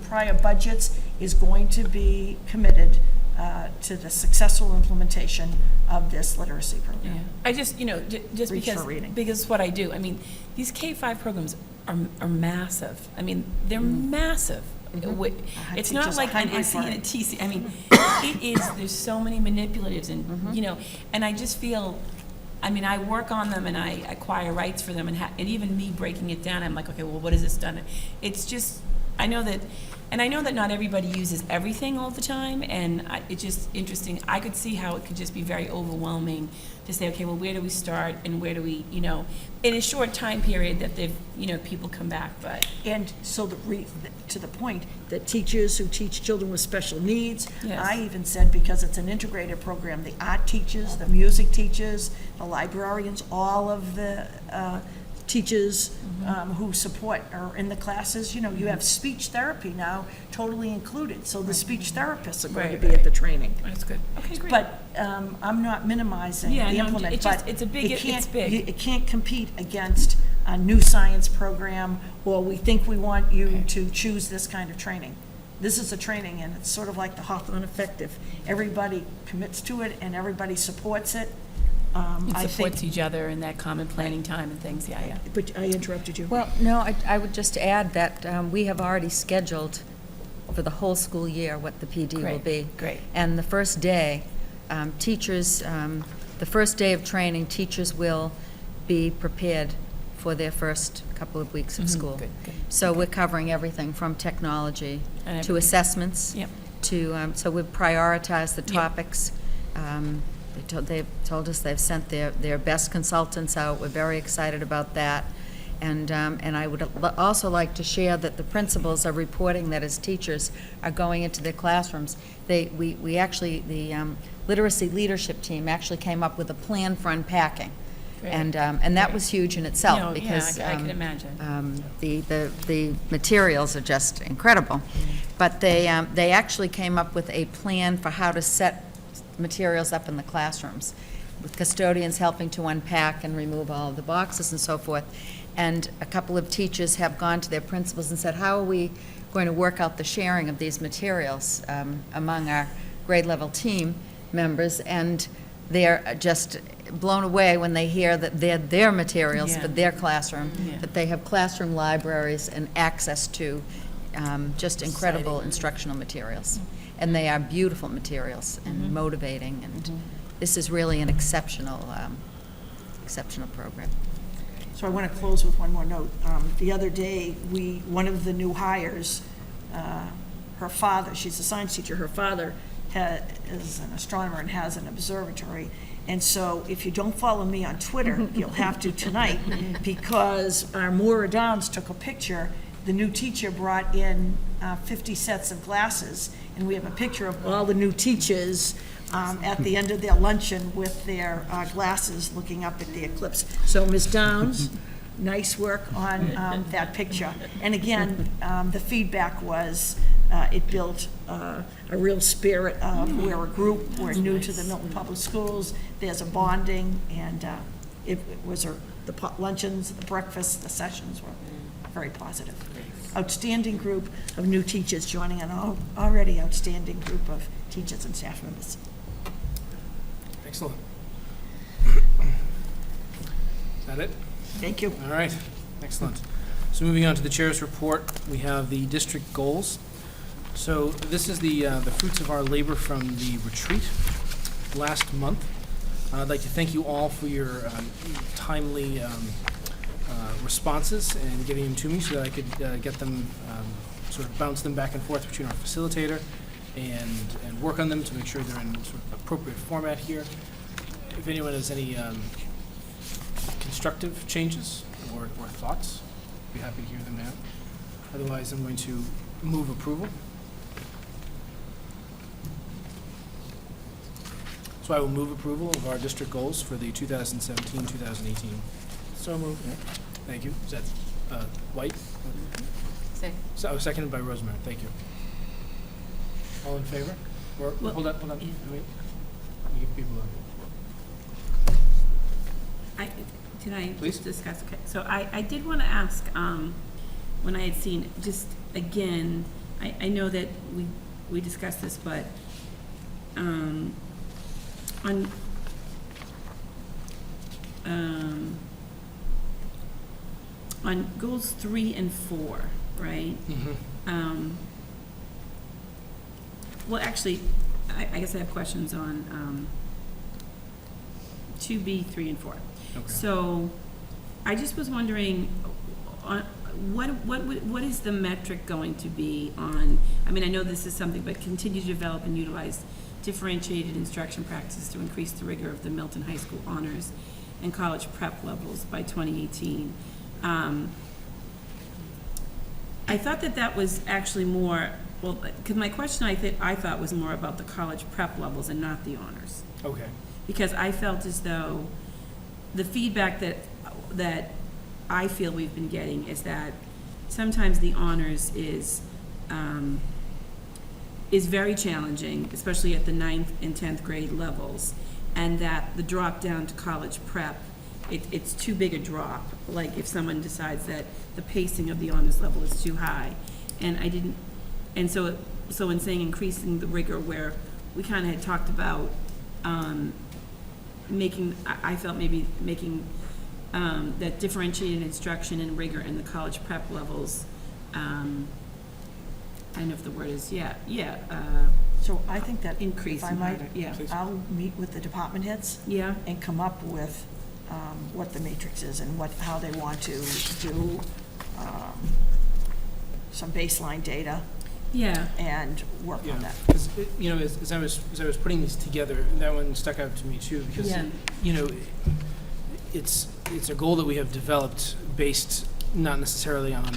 prior budgets is going to be committed to the successful implementation of this literacy Yeah, program. I just, just Reach for because, reading. because it's what I do. I mean, these K-5 programs are massive. I mean, they're massive. It's not teachers like are an hungry SE for and a it. TC. I mean, it is, there's so many manipulatives and, and I just feel, I mean, I work on them and I acquire rights for them, and even me breaking it down, I'm like, okay, well, what has this done? It's just, I know that not everybody uses everything all the time, and it's just interesting. I could see how it could just be very overwhelming to say, okay, well, where do we start and where do we, in a short time period that they've, people come back, but. And so to the point that teachers who teach children with special needs, Yes. I even said, because it's an integrated program, the art teachers, the music teachers, the librarians, all of the teachers who support are in the classes. You have speech therapy now totally included, so the speech therapists are going to Right, be at right. the training. That's good. Okay, great. But I'm not minimizing Yeah, the no, implement, it's just- but it's a big- it it's big. It can't compete against a new science program, or we think we want you Okay. to choose this kind of training. This is a training, and it's sort of like the Hawthorne effect. If everybody commits to it and everybody supports it, It I supports think. each other and that common planning time and things, yeah. But I interrupted you. Well, no, I would just add that we have already scheduled for the whole school year what the PD will Great, be. great. And the first day, teachers, the first day of training, teachers will be prepared for their first couple of weeks of Mhm, school. good, good. So we're covering everything from technology And to everything. assessments. Yep. So we've prioritized the Yep. topics. They've told us they've sent their best consultants out. We're very excited about that. And I would also like to share that the principals are reporting that as teachers are going into their classrooms, the literacy leadership team actually came up with a plan for unpacking. Great. And that was huge in itself, No, yeah, because I can imagine. the materials are just incredible. But they actually came up with a plan for how to set materials up in the classrooms, with custodians helping to unpack and remove all of the boxes and so forth. And a couple of teachers have gone to their principals and said, how are we going to work out the sharing of these materials among our grade level team members? And they're just blown away when they hear that they're their materials Yeah. for their classroom, Yeah. that they have classroom libraries and access to just incredible instructional materials. And they are beautiful materials and motivating, and this is really an exceptional program. So I want to close with one more note. The other day, one of the new hires, her father, she's a science teacher, her father is an astronomer and has an observatory. And so if you don't follow me on Twitter, you'll have to tonight, because our Maura Downs took a picture. The new teacher brought in 50 sets of glasses, and we have a picture of all the new teachers at the end of their luncheon with their glasses looking up at the eclipse. So Ms. Downs, nice work on that picture. And again, the feedback was it built a real spirit of we're a group, we're new to the Milton Public Schools, there's a bonding, and it was the luncheons, the breakfast, the sessions were very positive. Outstanding group of new teachers joining an already outstanding group of teachers and staff members. Excellent. Is that it? Thank you. All right, excellent. So moving on to the chair's report, we have the district goals. So this is the fruits of our labor from the retreat last month. I'd like to thank you all for your timely responses and getting them to me so that I could get them, sort of bounce them back and forth between our facilitator and work on them to make sure they're in sort of appropriate format here. If anyone has any constructive changes or thoughts, I'd be happy to hear them now. Otherwise, I'm going to move approval. So I will move approval of our district goals for the 2017-2018. So moved. Thank you. Is that White? Second. So, seconded by Rosemary. Thank you. All in favor? Or, Well, hold on. yeah. Wait. You give people Can I Please. just discuss? Okay, so I did want to ask, when I had seen, just again, I know that we discussed this, but on goals 3 and 4, right? Well, actually, I guess I have questions on 2B, 3, and 4. Okay. So I just was wondering, what is the metric going to be on, I mean, I know this is something, but continue to develop and utilize differentiated instruction practices to increase the rigor of the Milton High School honors and college prep levels by 2018. I thought that was actually more, well, because my question I thought was more about the college prep levels and not the honors. Okay. Because I felt as though the feedback that I feel we've been getting is that sometimes the honors is very challenging, especially at the 9th and 10th grade levels, and that the drop down to college prep, it's too big a drop. Like if someone decides that the pacing of the honors level is too high, and so in saying increasing the rigor, where we kind of had talked about I felt maybe making that differentiated instruction and rigor in the college prep levels, I don't know if the word is, So I think that, increase. if I might, Yeah. Please. I'll meet with the department heads Yeah, and come up with what the matrix is and how they want to do some baseline data yeah, and work Yeah, on that. because, you know, as I was putting these together, that one stuck out to me too, because, Yeah. you know, it's a goal that we have developed based not necessarily on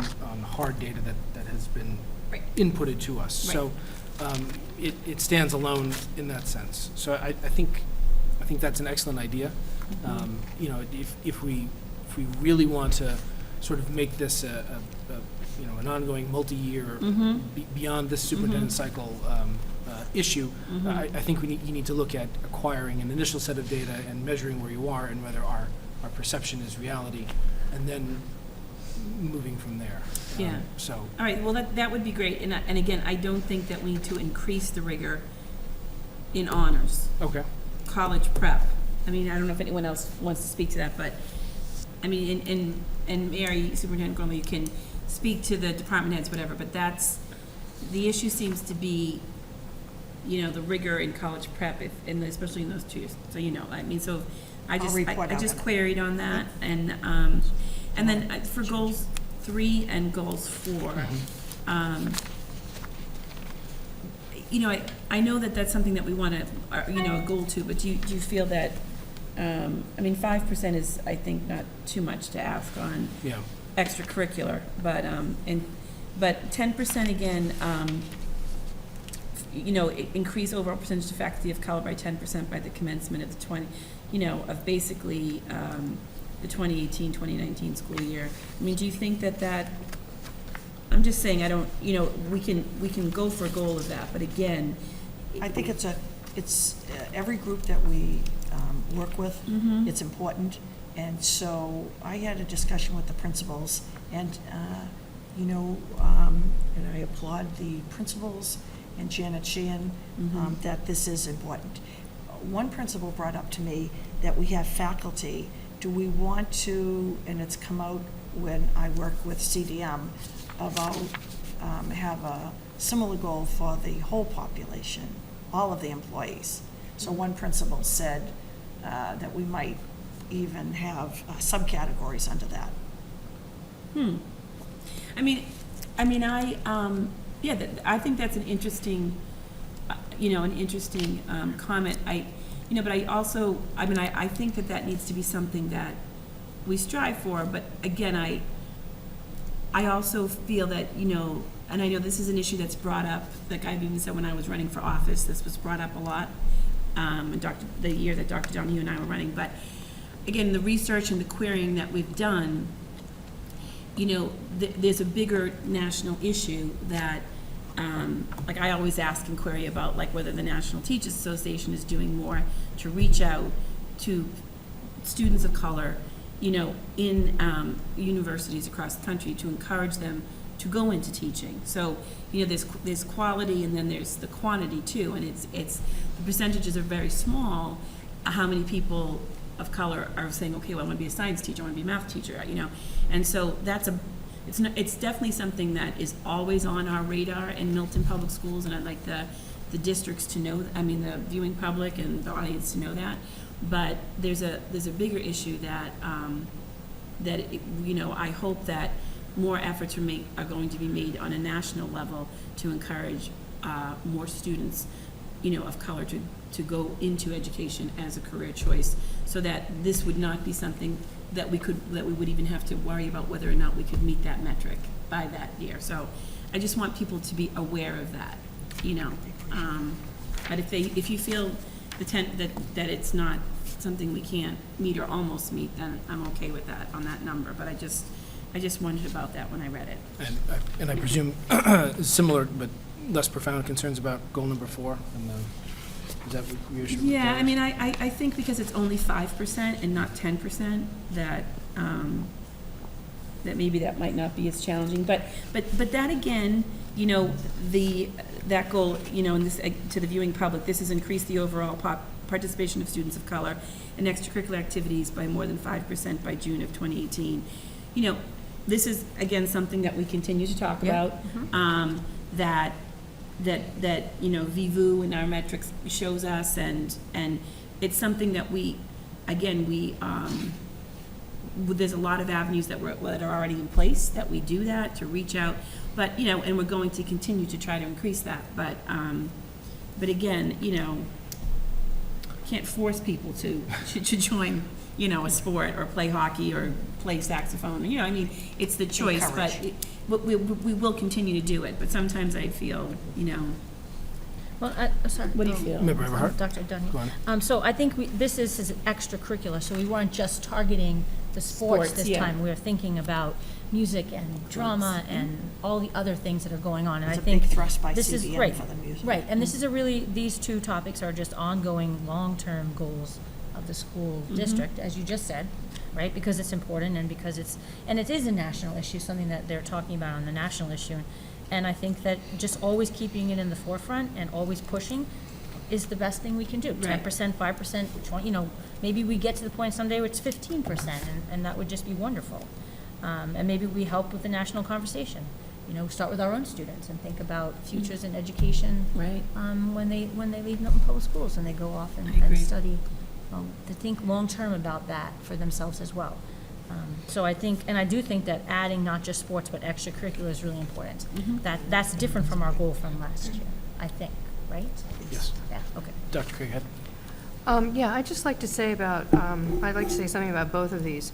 hard data that has been Right. inputted to us. Right. So it stands alone in that sense. So I think that's an excellent idea. Mm-hmm. You know, if we really want to sort of make this you know, an ongoing multi-year Mm-hmm. beyond this superintendent cycle issue, Mm-hmm. I think you need to look at acquiring an initial set of data and measuring where you are and whether our perception is reality, and then moving from there. Yeah. So, all right, well, that would be great, and again, I don't think that we need to increase the rigor in honors, okay. college prep. I mean, I don't know if anyone else wants to speak to that, but, I mean, and Mary, Superintendent Gormley, you can speak to the department heads, whatever, but the issue seems to be, you know, the rigor in college prep, especially in those 2 years, so you know, I mean, so I I'll just, report I out just on it. queried on that, and then for goals 3 and goals 4, you know, I know that that's something that we want to, you know, a goal to, but do you feel that, I mean, 5% is, I think, not too much to ask on Yeah. extracurricular, but 10% again, increase overall percentage of faculty of color by 10% by the commencement of of basically the 2018, 2019 school year. I mean, do you think that, I'm just saying, I don't, we can go for a goal of that, but again. I think it's every group that we work with, it's important. And so I had a discussion with the principals, and, and I applaud the principals and Janet Sheehan that this is important. One principal brought up to me that we have faculty. Do we want to, and it's come out when I work with CDM, about have a similar goal for the whole population, all of the employees. So one principal said that we might even have subcategories under that. I think that's an interesting, comment. But I think that needs to be something that we strive for. But again, I also feel that, and I know this is an issue that's brought up, like I've even said when I was running for office, this was brought up a lot, the year that Dr. Donahue and I were running. But again, the research and the querying that we've done, there's a bigger national issue that, like I always ask and query about, like whether the National Teachers Association is doing more to reach out to students of color, in universities across the country to encourage them to go into teaching. So, there's quality and then there's the quantity too, and it's the percentages are very small. How many people of color are saying, okay, well, I want to be a science teacher, I want to be a math teacher, and so it's definitely something that is always on our radar in Milton Public Schools, and I'd like the districts to know, the viewing public and the audience to know that. But there's a bigger issue that I hope that more efforts are going to be made on a national level to encourage more students, of color to go into education as a career choice, so that this would not be something that we would even have to worry about whether or not we could meet that metric by that year. So I just want people to be aware of that, But if you feel that it's not something we can't meet or almost meet, then I'm okay with that on that number. But I just wondered about that when I read it. And I presume similar but less profound concerns about goal number 4. And is that what you should? Yeah, I think because it's only 5% and not 10%, that that maybe that might not be as challenging. But that again, that goal, in this to the viewing public, this has increased the overall participation of students of color in extracurricular activities by more than 5% by June of 2018. This is again something that we continue to talk about. That VIVU and our metrics shows us, and it's something that there's a lot of avenues that are already in place that we do that to reach out, but and we're going to continue to try to increase that, but again, can't force people to join a sport or play hockey or play saxophone. It's the choice, Encourage. but we will continue to do it. But sometimes I feel, Well, sorry. What do you feel? Member Everhart? Dr. Go Donahue. So I think this is extracurricular, so we weren't just targeting the sports this yeah. time. We were thinking about music and drama and all the other things that are going on. And It's I a think big thrust by this is CDM right, for the music. right. And this is these two topics are just ongoing, long-term goals of the school district, as you just said, right? Because it's important and because it is a national issue, something that they're talking about on the national issue. And I think that just always keeping it in the forefront and always pushing is the best thing we can do. Right. 10%, 5%, 20%, maybe we get to the point someday where it's 15%, and that would just be wonderful. And maybe we help with the national conversation. Start with our own students and think about futures in education. Right. When they leave Milton Public Schools and they go off I and agree. study, to think long-term about that for themselves as well. So I think, and I do think that adding not just sports but extracurricular is really important. That's different from our goal from last year, I think, right? Yes. Yeah, okay. Dr. Craighead? Yeah, I'd just like to say I'd like to say something about both of these.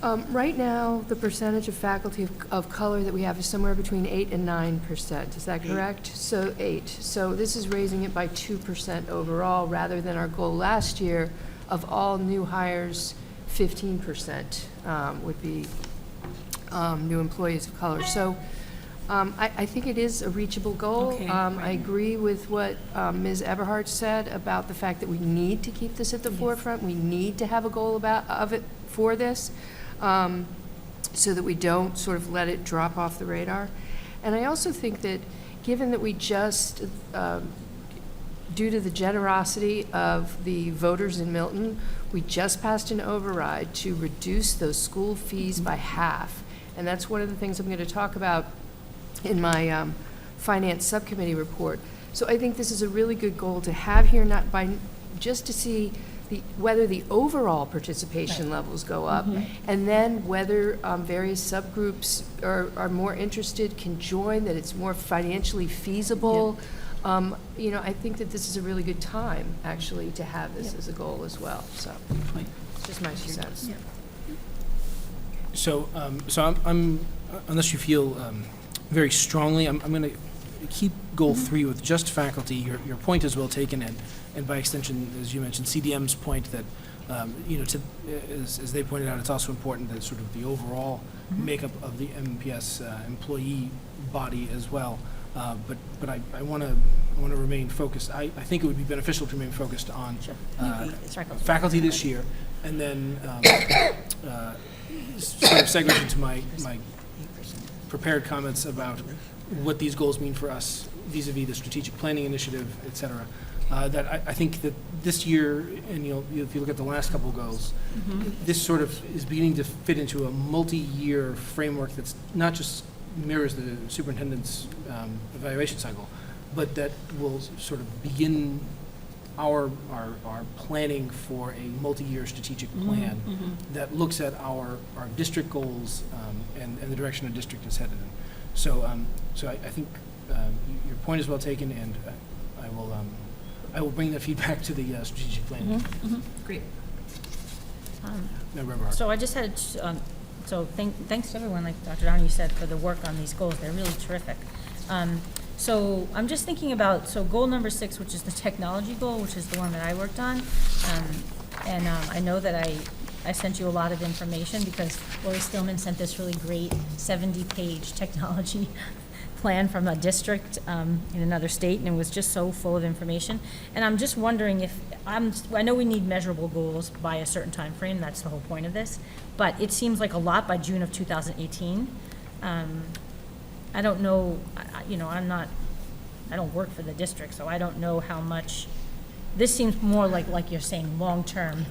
Right now, the percentage of faculty of color that we have is somewhere between 8 and 9%. Is that correct? So 8. So this is raising it by 2% overall, rather than our goal last year of all new hires, 15% would be new employees of color. So I think it is a reachable goal. Okay, I agree with what Ms. Everhart said about the fact that we need to keep this at the forefront. We need to have a goal of it for this, so that we don't sort of let it drop off the radar. And I also think that, given that we just, due to the generosity of the voters in Milton, we just passed an override to reduce those school fees by half. And that's one of the things I'm going to talk about in my finance subcommittee report. So I think this is a really good goal to have here, not by, just to see whether the overall participation levels go up, and then whether various subgroups are more interested, can join, that it's more financially feasible. You know, I think that this is a really good time, actually, to have this as a goal as well. So, it's just my 2 cents. So, I'm unless you feel very strongly, I'm going to keep goal 3 with just faculty. Your point is well taken, and by extension, as you mentioned, CDM's point that, you know, as they pointed out, it's also important that sort of the overall makeup of the MPS employee body as well. But I want to remain focused. I think it would be beneficial to remain focused on faculty this year, and then sort of segue into my prepared comments about what these goals mean for us vis-a-vis the strategic planning initiative, et cetera. That I think that this year, and if you look at the last couple of goals, this sort of is beginning to fit into a multi-year framework that's not just mirrors the superintendent's evaluation cycle, but that will sort of begin our planning for a multi-year strategic plan that looks at our district goals and the direction the district is headed in. So I think your point is well taken, and I will bring that feedback to the strategic plan. Great. Member Everhart. So I just had, thanks to everyone, like Dr. Downey said, for the work on these goals. They're really terrific. So I'm just thinking about, goal number 6, which is the technology goal, which is the one that I worked on. I know that I sent you a lot of information because Lori Stillman sent this really great 70-page technology plan from a district in another state, and it was just so full of information. And I'm just wondering if, I know we need measurable goals by a certain time frame, that's the whole point of this, but it seems like a lot by June of 2018. I don't know, I don't work for the district, so I don't know how much, this seems more like you're saying, long-term.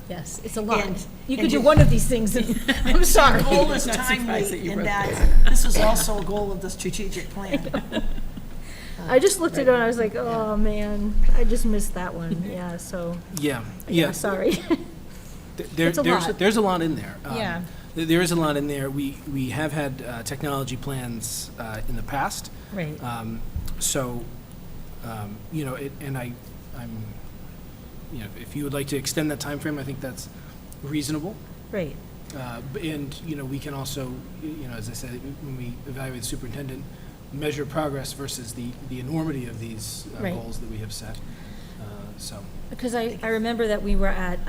Yes, it's a lot. You could do one of these things, and I'm sorry. The goal is timely in that this is also a goal of the strategic plan. I just looked at it and I was like, oh, man, I just missed that one, yeah, so. Yeah. Sorry. There's a lot in there. Yeah. There is a lot in there. We have had technology plans in the past. Right. If you would like to extend that time frame, I think that's reasonable. Right. And we can also, as I said, when we evaluate the superintendent, measure progress versus the enormity of these goals that we have set. Because I remember that we were at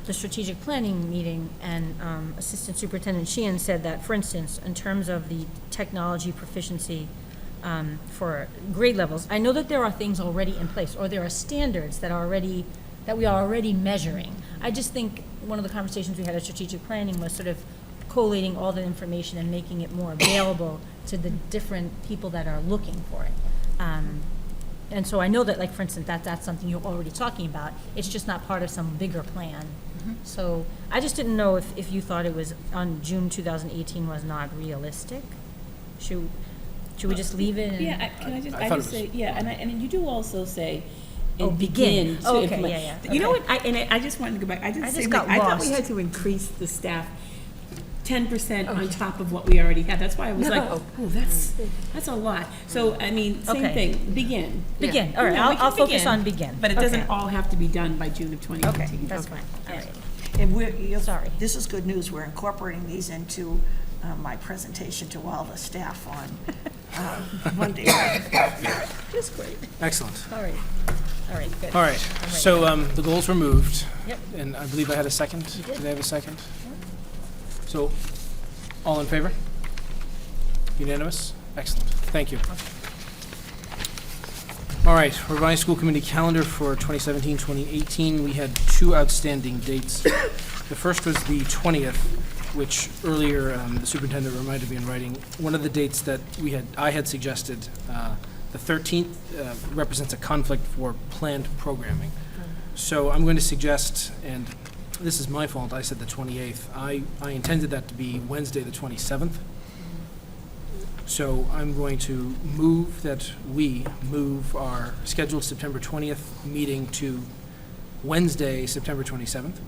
the strategic planning meeting, and Assistant Superintendent Sheehan said that, for instance, in terms of the technology proficiency for grade levels, I know that there are things already in place, or there are standards that we are already measuring. I just think one of the conversations we had at strategic planning was sort of collating all the information and making it more available to the different people that are looking for it. And so I know that, like, for instance, that's something you're already talking about. It's just not part of some bigger plan. So I just didn't know if you thought it was on June 2018 was not realistic. Should we just leave it? Yeah, can I just say, and you do also say, begin to okay, implement. Yeah. You know what, I just wanted to go back, I thought we had to increase the staff 10% on top of what we already had. That's why I was like, oh, that's a lot. So, I mean, same thing, begin. All right, I'll focus on begin. But it doesn't all have to be done by June of 2018. Okay, that's fine, all right. And Sorry. this is good news. We're incorporating these into my presentation to all the staff on Monday. Just great. Excellent. All right, good. All right, so the goals were moved. Yep. And I believe I had a second. You did. Did I have a second? So, all in favor? Unanimous? Excellent. Thank you. All right, revised school committee calendar for 2017-2018. We had 2 outstanding dates. The first was the 20th, which earlier the superintendent reminded me in writing. One of the dates that I had suggested, the 13th, represents a conflict for planned programming. So I'm going to suggest, and this is my fault, I said the 28th. I intended that to be Wednesday, the 27th. So I'm going to move that we move our scheduled September 20th meeting to Wednesday, September 27th,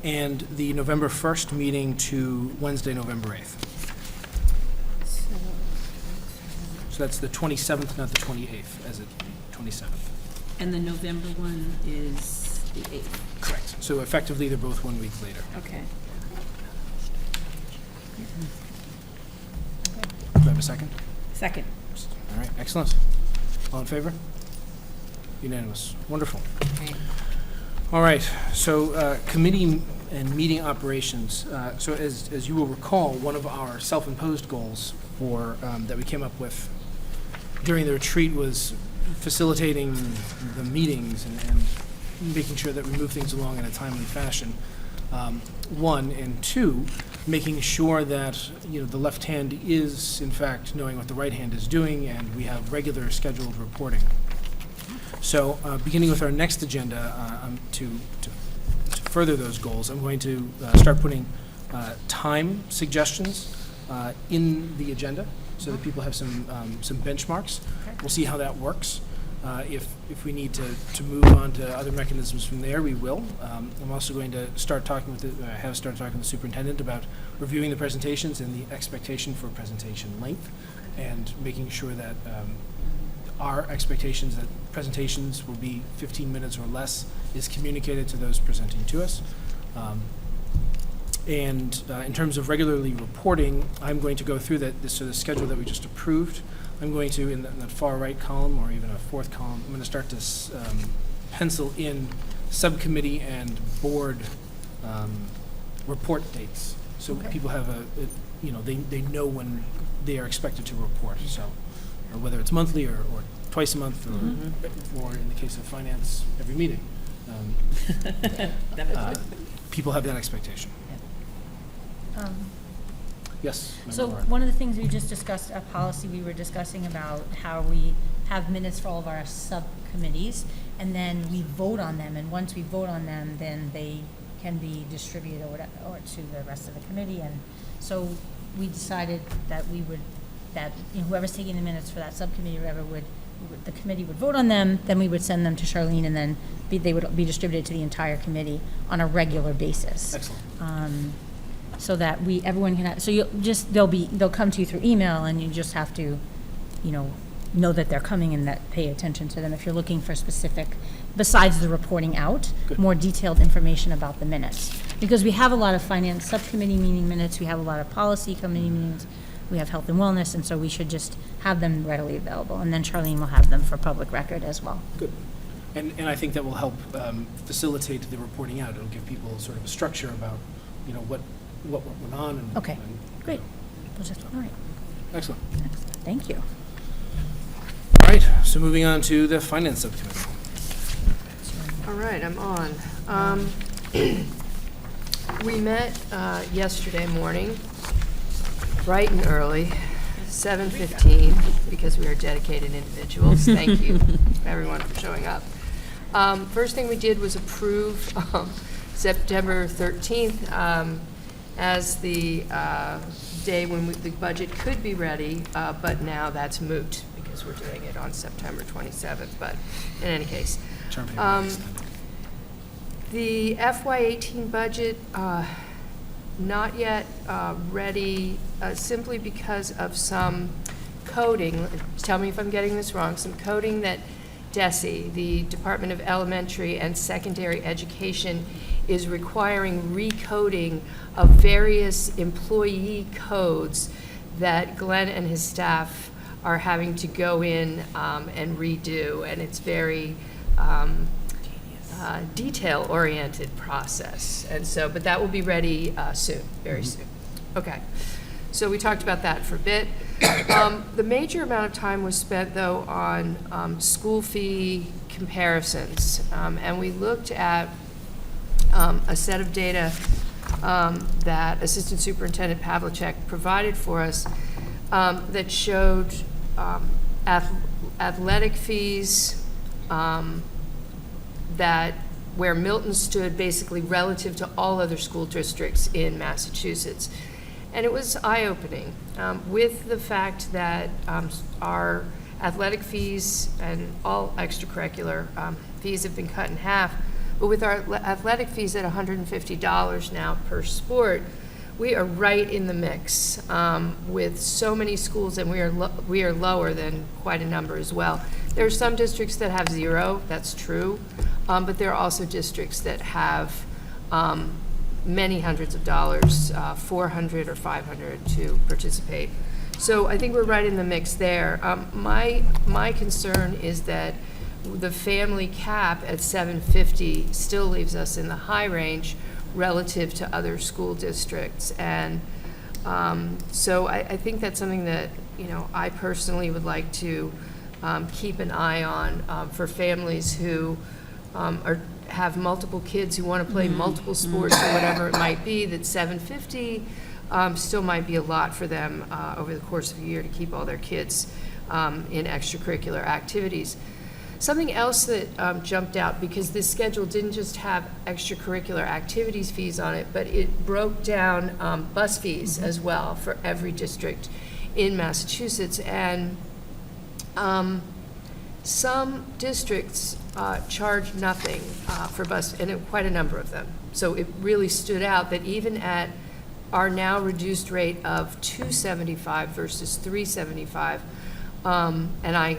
and the November 1st meeting to Wednesday, November 8th. So that's the 27th, not the 28th, as it 27th. And the November one is the 8th. Correct. So effectively, they're both 1 week later. Okay. Do I have a second? Second. All right, excellent. All in favor? Unanimous. Wonderful. All right, so committee and meeting operations. So as you will recall, one of our self-imposed goals for that we came up with during the retreat was facilitating the meetings and making sure that we move things along in a timely fashion. 1, and 2, making sure that the left hand is in fact knowing what the right hand is doing, and we have regular scheduled reporting. So beginning with our next agenda, to further those goals, I'm going to start putting time suggestions in the agenda so that people have some benchmarks. We'll see how that works. If we need to move on to other mechanisms from there, we will. I'm also going to start talking with the superintendent about reviewing the presentations and the expectation for presentation length, and making sure that our expectations that presentations will be 15 minutes or less is communicated to those presenting to us. And in terms of regularly reporting, I'm going to go through the schedule that we just approved. I'm going to, in the far right column, or even a fourth column, I'm going to start to pencil in subcommittee and board report dates. So people have they know when they are expected to report. So, or whether it's monthly or twice a month, or in the case of finance, every meeting. People have that expectation. Yes. So Member Warren. one of the things we just discussed, a policy we were discussing about how we have minutes for all of our subcommittees, and then we vote on them, and once we vote on them, then they can be distributed or to the rest of the committee. And so we decided that whoever's taking the minutes for that subcommittee, the committee would vote on them, then we would send them to Charlene, and then they would be distributed to the entire committee on a regular basis. Excellent. So that everyone can have, so they'll come to you through email, and you just have to, know that they're coming and that pay attention to them if you're looking for specific, besides the reporting out, Good. more detailed information about the minutes. Because we have a lot of finance subcommittee meeting minutes, we have a lot of policy committee meetings, we have health and wellness, and so we should just have them readily available. And then Charlene will have them for public record as well. Good. And I think that will help facilitate the reporting out. It'll give people sort of a structure about, what went on. And, Okay, and, great. All right, Excellent. thank you. All right, so moving on to the finance subcommittee. All right, I'm on. We met yesterday morning, bright and early, 7:15, because we are dedicated individuals. Thank you, everyone, for showing up. First thing we did was approve September 13th as the day when the budget could be ready, but now that's moot because we're doing it on September 27th. But in any case, Term paper next. the FY18 budget, not yet ready, simply because of some coding. Tell me if I'm getting this wrong. Some coding that DESE, the Department of Elementary and Secondary Education, is requiring recoding of various employee codes that Glenn and his staff are having to go in and redo, and it's very detail-oriented process. And so, but that will be ready soon, very soon. Okay, so we talked about that for a bit. The major amount of time was spent, though, on school fee comparisons, and we looked at a set of data that Assistant Superintendent Pavlicek provided for us that showed athletic fees that where Milton stood basically relative to all other school districts in Massachusetts. And it was eye-opening with the fact that our athletic fees and all extracurricular fees have been cut in half. But with our athletic fees at $150 now per sport, we are right in the mix with so many schools, and we are lower than quite a number as well. There are some districts that have zero, that's true, but there are also districts that have many hundreds of dollars, 400 or 500 to participate. So I think we're right in the mix there. My concern is that the family cap at $750 still leaves us in the high range relative to other school districts. And so I think that's something that, you know, I personally would like to keep an eye on for families who have multiple kids who want to play multiple sports or whatever it might be, that $750 still might be a lot for them over the course of a year to keep all their kids in extracurricular activities. Something else that jumped out, because this schedule didn't just have extracurricular activities fees on it, but it broke down bus fees as well for every district in Massachusetts. And some districts charge nothing for bus, and quite a number of them. So it really stood out that even at our now reduced rate of $275 versus $375, and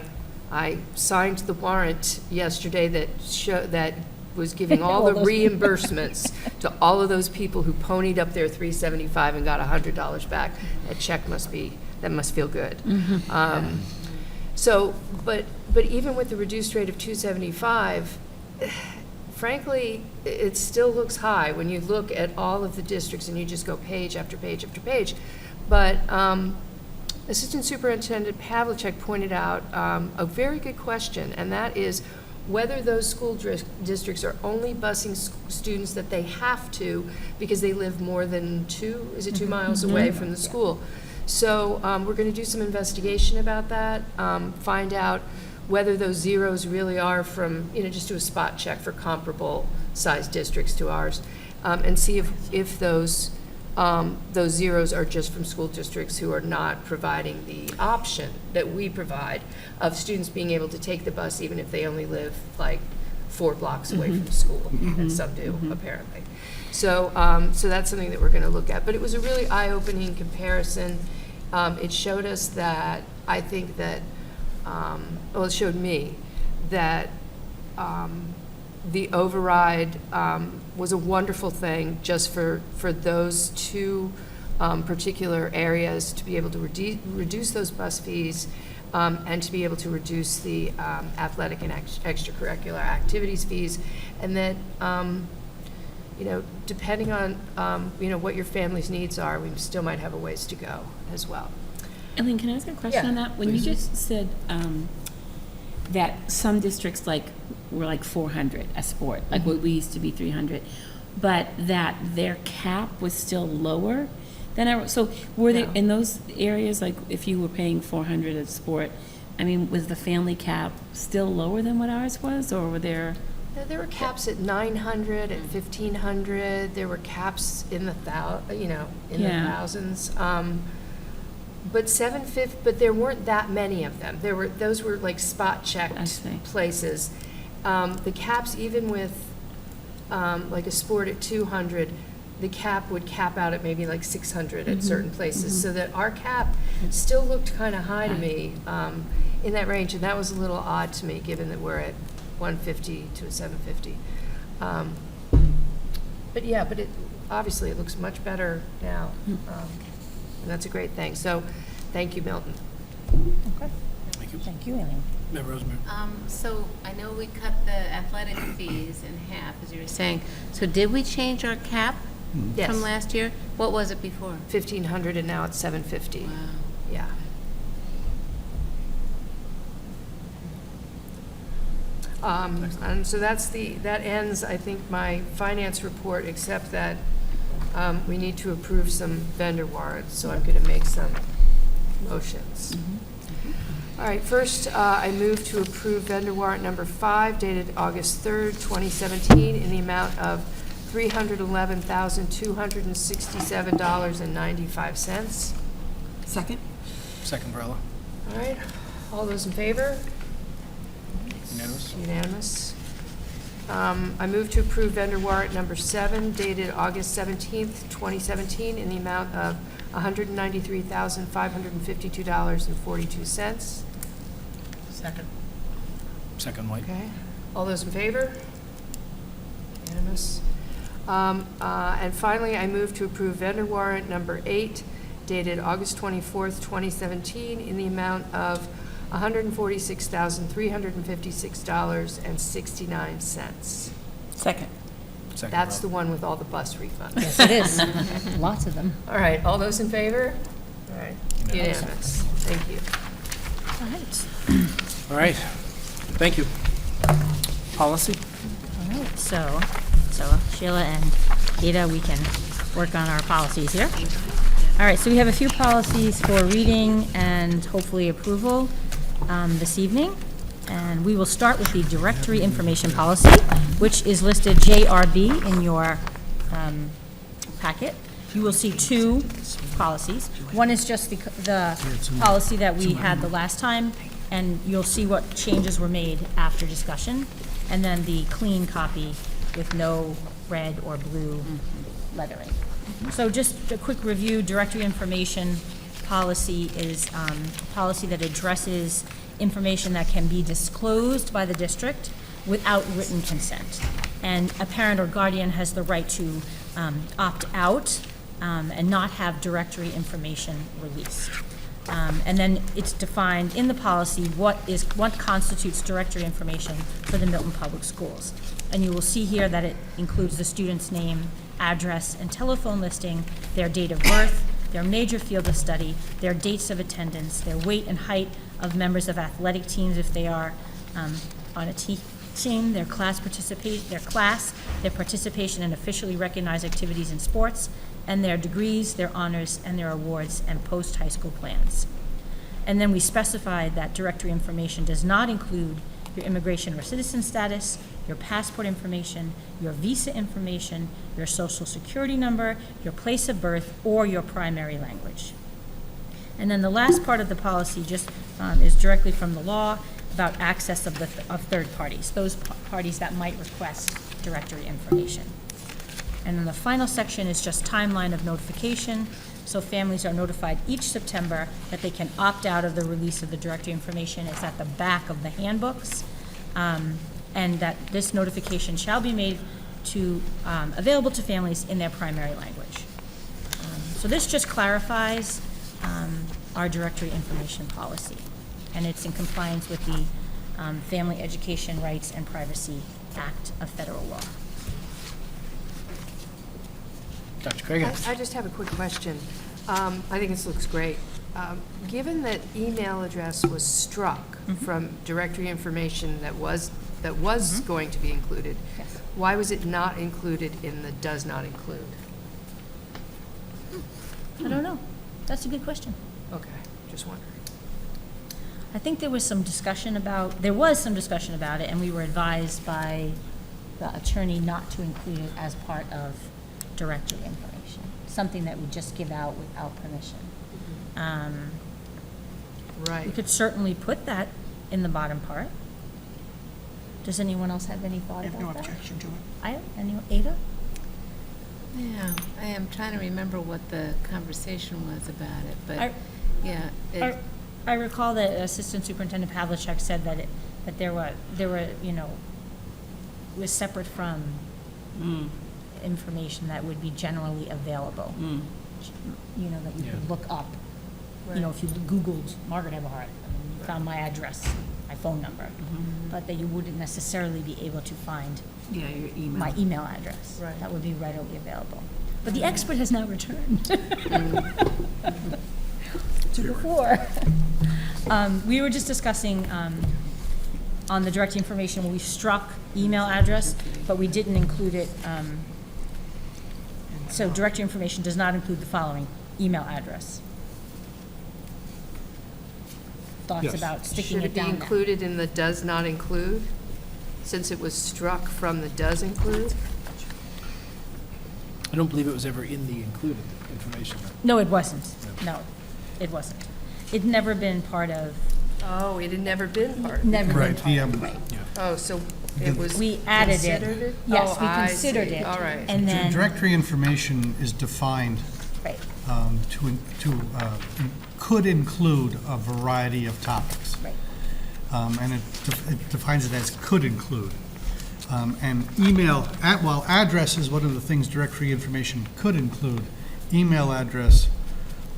I signed the warrant yesterday that was giving all the reimbursements to all of those people who ponied up their $375 and got $100 back. That check must feel good. So, but even with the reduced rate of $275, frankly, it still looks high when you look at all of the districts and you just go page after page after page. But Assistant Superintendent Pavlicek pointed out a very good question, and that is whether those school districts are only busing students that they have to because they live more than 2 miles away from the school. So we're going to do some investigation about that, find out whether those zeros really are from, just do a spot check for comparable sized districts to ours, and see if those zeros are just from school districts who are not providing the option that we provide of students being able to take the bus even if they only live like 4 blocks away from school, and some do, apparently. So, so that's something that we're going to look at. But it was a really eye-opening comparison. It showed us that, I think that, it showed me that the override was a wonderful thing just for those two particular areas, to be able to reduce those bus fees and to be able to reduce the athletic and extracurricular activities fees, and that depending on what your family's needs are, we still might have a ways to go as well. Elaine, can I ask a question on that? When you just said that some districts were like 400 a sport, like what we used to be 300, but that their cap was still lower than our, so were they in those areas, like if you were paying 400 a sport, I mean, was the family cap still lower than what ours was, or were there? There were caps at 900, at 1,500. There were caps in the the thousands. But but there weren't that many of them. Those were like spot checked places. The caps, even with like a sport at 200, the cap would cap out at maybe like 600 at certain places. So that our cap still looked kind of high to me in that range, and that was a little odd to me, given that we're at 150 to 750. But yeah, but it, obviously, it looks much better now, and that's a great thing. So, thank you, Milton. Okay. Thank you. Thank you, Elaine. Member Rosemary. So I know we cut the athletic fees in half, as you were saying. So did we change our cap Yes. from last year? What was it before? 1,500 and now it's 750. Wow. Yeah. And so that ends, I think, my finance report, except that we need to approve some vendor warrants, so I'm going to make some motions. All right, first, I move to approve vendor warrant number 5 dated August 3rd, 2017, in the amount of $311,267.95. Second? Second, Varela. All right, all those in favor? Unanimous? Unanimous. I move to approve vendor warrant number 7 dated August 17th, 2017, in the amount of $193,552.42. Second. Second, White. Okay, all those in favor? Unanimous. And finally, I move to approve vendor warrant number 8 dated August 24th, 2017, in the amount of $146,356.69. Second. Second, That's the Varela. one with all the bus refunds. Yes, it is. Lots of them. All right, all those in favor? All right, Unanimous. unanimous. Thank you. All right. All right, thank you. Policy? All right, so Sheila and Ada, we can work on our policies here. All right, so we have a few policies for reading and hopefully approval this evening. And we will start with the directory information policy, which is listed JRB in your packet. You will see 2 policies. One is just the policy that we had the last time, and you'll see what changes were made after discussion. And then the clean copy with no red or blue lettering. So just a quick review, directory information policy is a policy that addresses information that can be disclosed by the district without written consent. And a parent or guardian has the right to opt out and not have directory information released. And then it's defined in the policy what constitutes directory information for the Milton Public Schools. And you will see here that it includes the student's name, address, and telephone listing, their date of birth, their major field of study, their dates of attendance, their weight and height of members of athletic teams if they are on a team, their participation in officially recognized activities in sports, and their degrees, their honors, and their awards and post-high school plans. And then we specified that directory information does not include your immigration or citizen status, your passport information, your visa information, your social security number, your place of birth, or your primary language. And then the last part of the policy just is directly from the law about access of third parties, those parties that might request directory information. And then the final section is just timeline of notification. So families are notified each September that they can opt out of the release of the directory information. It's at the back of the handbooks. And that this notification shall be made available to families in their primary language. So this just clarifies our directory information policy, and it's in compliance with the Family Education Rights and Privacy Act of federal law. Dr. Craig? I just have a quick question. I think this looks great. Given that email address was struck from directory information that was going to be included, Yes. why was it not included in the does not include? I don't know. That's a good question. Okay, just wondering. I think there was some discussion about it, and we were advised by the attorney not to include it as part of directory information, something that we just give out without permission. We Right. could certainly put that in the bottom part. Does anyone else have any I thought have no about that? objection to it. Ada? Yeah, I am trying to remember what the conversation was about it, but, yeah. I recall that Assistant Superintendent Pavlicek said that there were, it was separate from, information that would be generally available. You know, that you could look up. You know, if you Googled Margaret Everhart, you found my address, my phone number, but that you wouldn't necessarily be able to find Yeah, your email. my email address. Right. That would be readily available. But the expert has now returned to the floor. We were just discussing on the direct information, we struck email address, but we didn't include it. So direct information does not include the following: email address. Thoughts Yes. about sticking Should it it be down there? included in the does not include, since it was struck from the does include? I don't believe it was ever in the included information. No, it wasn't. No, it wasn't. It'd never been part of, Oh, it had never been part of it. never been Right, part of the, it. Oh, so it was We added it. considered it? Yes, Oh, we I considered see. it. All right. And then, Directory information is defined right, could include a variety of topics. right. And it defines it as could include. And email, while address is one of the things directory information could include, email address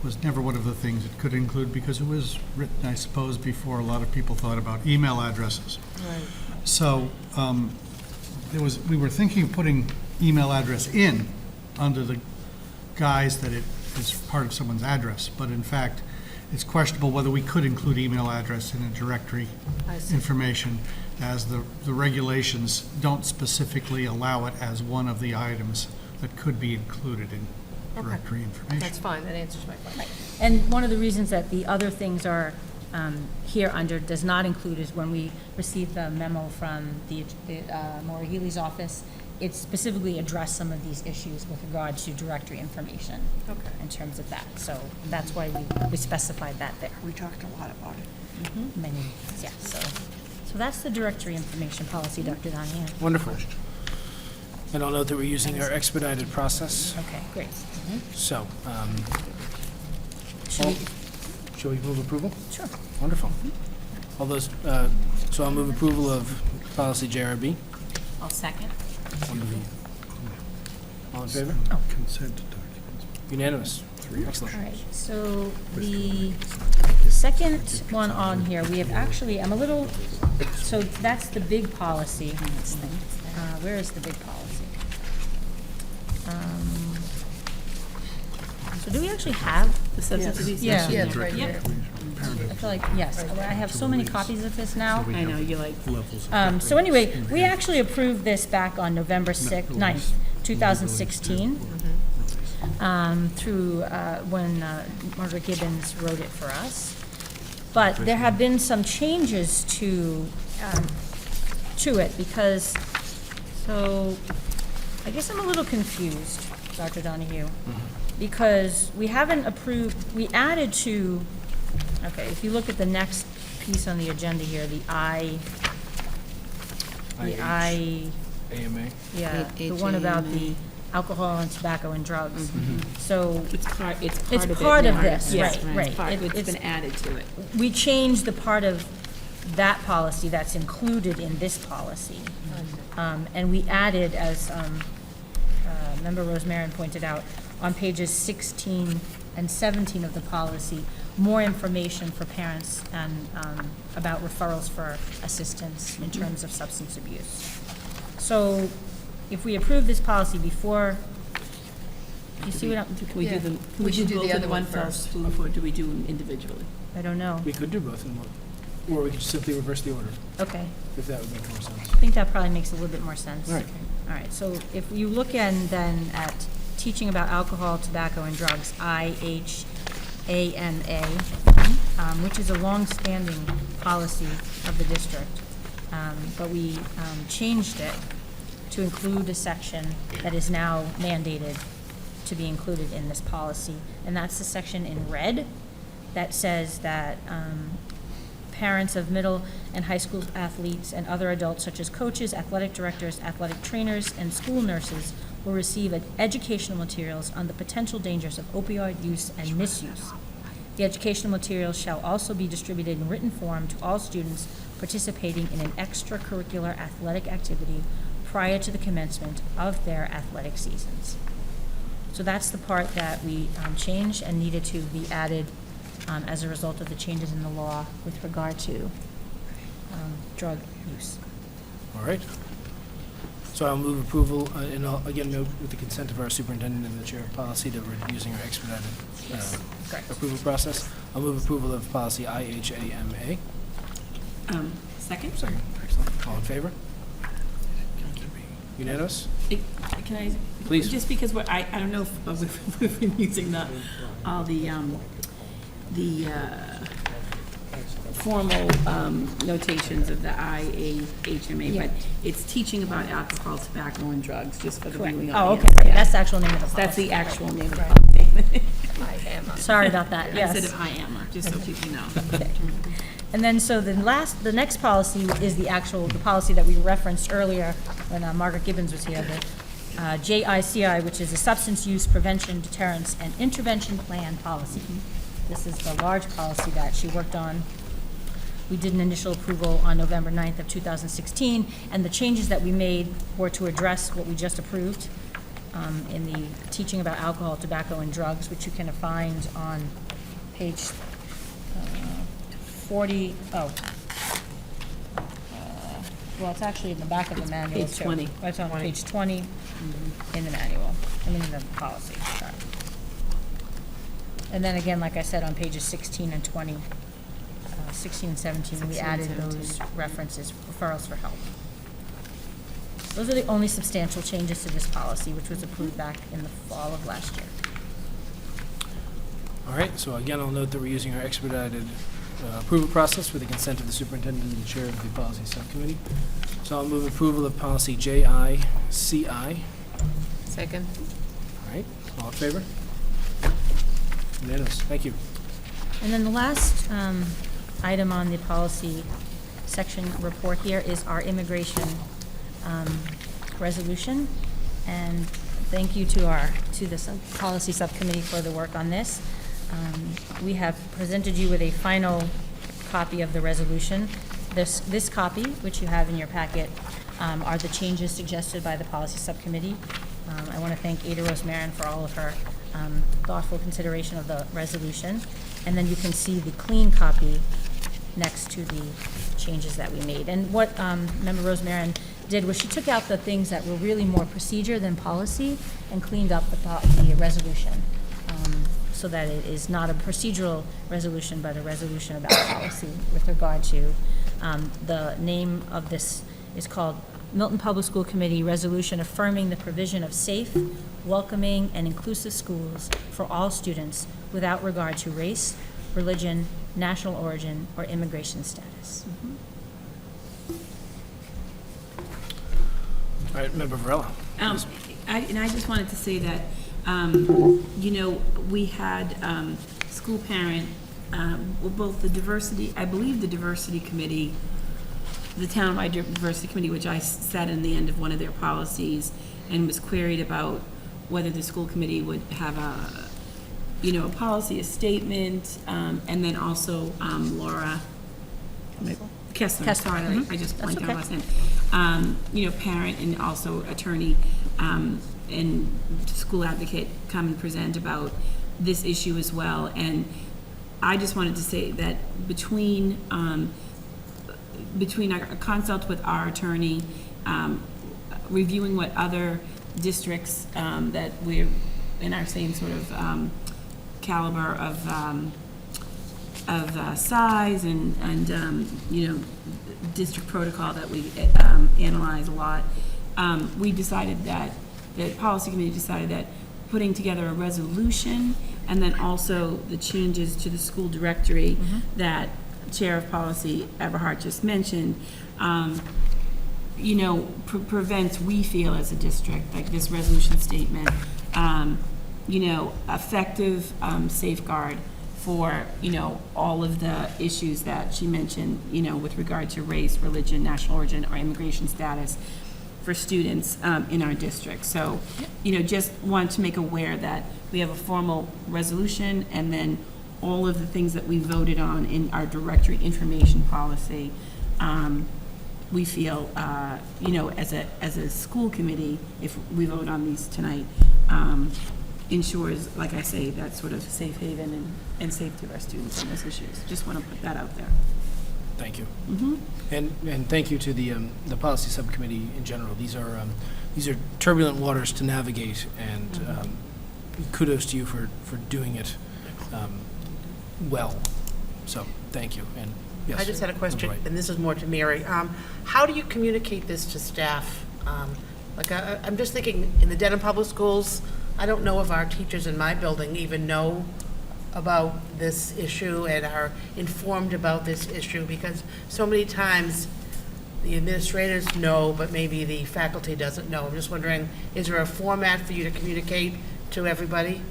was never one of the things it could include because it was written, I suppose, before a lot of people thought about email addresses. Right. So we were thinking of putting email address in under the guise that it is part of someone's address, but in fact, it's questionable whether we could include email address in a directory I see. information, as the regulations don't specifically allow it as one of the items that could be included in directory information. That's fine, that answers my question. And one of the reasons that the other things are here under does not include is when we received the memo from the Maura Healy's office, it specifically addressed some of these issues with regard to directory information. Okay. In terms of that. So that's why we specified that there. We talked a lot about it. Many, yeah, so that's the directory information policy, Dr. Donahue. Wonderful. And I'll note that we're using our expedited process. Okay, great. So, Should we- shall we move approval? Sure. Wonderful. All those, so I'll move approval of policy JRB. I'll second. All in favor? Consent documents. Unanimous. Excellent. All right, so the second one on here, we have actually, I'm a little, so that's the big policy. Where is the big policy? So do we actually have? The substance abuse. Yeah. Yes, right here. I feel like, yes, I have so many copies of this now. I know, you're like, So anyway, we actually approved this back on November 9th, 2016, through when Margaret Gibbons wrote it for us. But there have been some changes to it because, so I guess I'm a little confused, Dr. Donahue, because we haven't approved, we added to, okay, if you look at the next piece on the agenda here, the AMA. yeah, the one about the alcohol and tobacco and drugs. So it's part of it it's part of now. this, Yes, right. It's been added to it. We changed the part of that policy that's included in this policy. And we added, as Member Rosemarin pointed out, on pages 16 and 17 of the policy, more information for parents and about referrals for assistance in terms of substance abuse. So if we approve this policy before, you see what I'm, Can we do them, can We we do should do both the other in one one fell first. swoop, or do we do them individually? I don't know. We could do both in one, or we could simply reverse the order, Okay. if that would make more sense. I think that probably makes a little bit more sense. All right. All right, so if you look in then at teaching about alcohol, tobacco, and drugs, IHANA, which is a long-standing policy of the district, but we changed it to include a section that is now mandated to be included in this policy, and that's the section in red that says that parents of middle and high school athletes and other adults such as coaches, athletic directors, athletic trainers, and school nurses will receive educational materials on the potential dangers of opioid use and misuse. The educational materials shall also be distributed in written form to all students participating in an extracurricular athletic activity prior to the commencement of their athletic seasons. So that's the part that we changed and needed to be added as a result of the changes in the law with regard to drug use. All right. So I'll move approval, and I'll again note with the consent of our superintendent and the chair of policy that we're using our expedited Correct. approval process. I'll move approval of policy IHAMA. Second? Second, excellent. All in favor? Unanimous? Can I? Please. Just because I don't know if we've been using all the formal notations of the IAHMA, but it's teaching about alcohol, tobacco, and drugs, just for the viewing Oh, audience. okay, Yeah. that's the actual name of the policy. That's the actual name of the policy. Sorry about that, yes. Instead of IAMA, just so people know. And then, so the next policy is the policy that we referenced earlier when Margaret Gibbons was here, the JICI, which is a Substance Use Prevention, Deterrence, and Intervention Plan Policy. This is the large policy that she worked on. We did an initial approval on November 9th of 2016, and the changes that we made were to address what we just approved in the teaching about alcohol, tobacco, and drugs, which you can find on page 40, well, it's actually in the back of the manual, page too. 20. It's on page 20 in the manual, I mean, in the policy, sorry. And then again, like I said, on pages 16 and 20, 16 and 17, we added those references, referrals for help. Those are the only substantial changes to this policy, which was approved back in the fall of last year. All right, so again, I'll note that we're using our expedited approval process with the consent of the superintendent and the chair of the policy subcommittee. So I'll move approval of policy JICI. Second? All right, all in favor? Unanimous, thank you. And then the last item on the policy section report here is our immigration resolution. And thank you to the policy subcommittee for the work on this. We have presented you with a final copy of the resolution. This copy, which you have in your packet, are the changes suggested by the policy subcommittee. I want to thank Ada Rose-Marin for all of her thoughtful consideration of the resolution. And then you can see the clean copy next to the changes that we made. And what Member Rose-Marin did was she took out the things that were really more procedure than policy and cleaned up the resolution so that it is not a procedural resolution, but a resolution about policy with regard to the name of this is called Milton Public School Committee Resolution Affirming the Provision of Safe, Welcoming, and Inclusive Schools for all students without regard to race, religion, national origin, or immigration status. All right, Member Varela. please. I just wanted to say that, we had school parent, both the diversity, I believe the diversity committee, the townwide diversity committee, which I sat in the end of one of their policies and was queried about whether the school committee would have a policy, a statement, and then also Laura Kessler, sorry, I just blanked out last name. Parent and also attorney and school advocate come and present about this issue as well. And I just wanted to say that between our consult with our attorney, reviewing what other districts that we're in our same sort of caliber of size and district protocol that we analyze a lot, we decided that the policy committee decided that putting together a resolution and then also the changes to the school directory that Chair of Policy Everhart just mentioned, prevents, we feel as a district, like this resolution statement, effective safeguard for, all of the issues that she mentioned, with regard to race, religion, national origin, or immigration status for students in our district. So, just want to make aware that we have a formal resolution and then all of the things that we voted on in our directory information policy, we feel, as a school committee, if we vote on these tonight, ensures, like I say, that sort of safe haven and safety of our students on those issues. Just want to put that out there. Thank you. And thank you to the policy subcommittee in general. These are turbulent waters to navigate, and kudos to you for doing it well. So, thank you. And yes, I just had a question, right. and this is more to Mary. How do you communicate this to staff? I'm just thinking, in the Dedham Public Schools, I don't know if our teachers in my building even know about this issue and are informed about this issue, because so many times the administrators know, but maybe the faculty doesn't know. I'm just wondering, is there a format for you to communicate to everybody?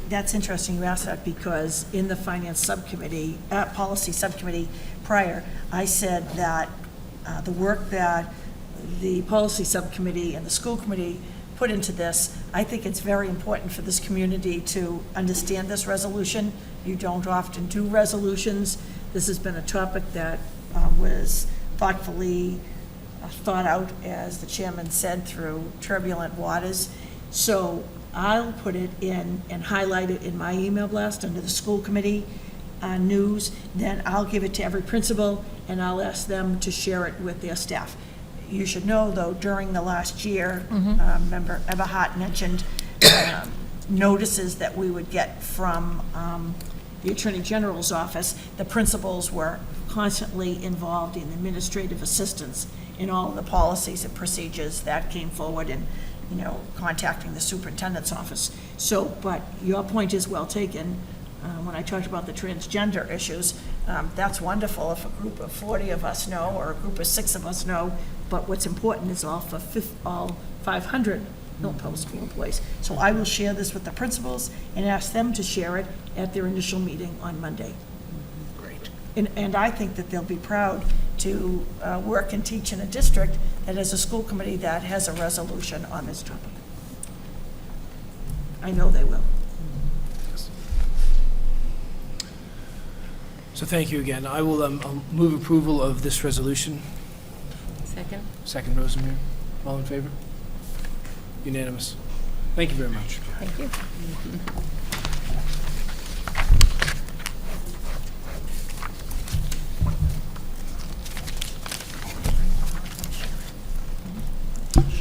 That's interesting you asked that, because in the finance subcommittee, policy subcommittee prior, I said that the work that the policy subcommittee and the school committee put into this, I think it's very important for this community to understand this resolution. You don't often do resolutions. This has been a topic that was thoughtfully thought out, as the chairman said, through turbulent waters. So I'll put it in and highlight it in my email blast under the school committee news. Then I'll give it to every principal, and I'll ask them to share it with their staff. You should know, though, during the last year, Member Eberhardt mentioned notices that we would get from the Attorney General's office. The principals were constantly involved in administrative assistance in all of the policies and procedures that came forward, and contacting the superintendent's office. So, but your point is well taken. When I talked about the transgender issues, that's wonderful if a group of 40 of us know, or a group of 6 of us know, but what's important is all 500 Milton Public School employees. So I will share this with the principals and ask them to share it at their initial meeting on Monday. Great. And I think that they'll be proud to work and teach in a district that has a school committee that has a resolution on this topic. I know they will. So thank you again. I will I'll move approval of this resolution. Second? Second, Rosemary. All in favor? Unanimous. Thank you very much. Thank you.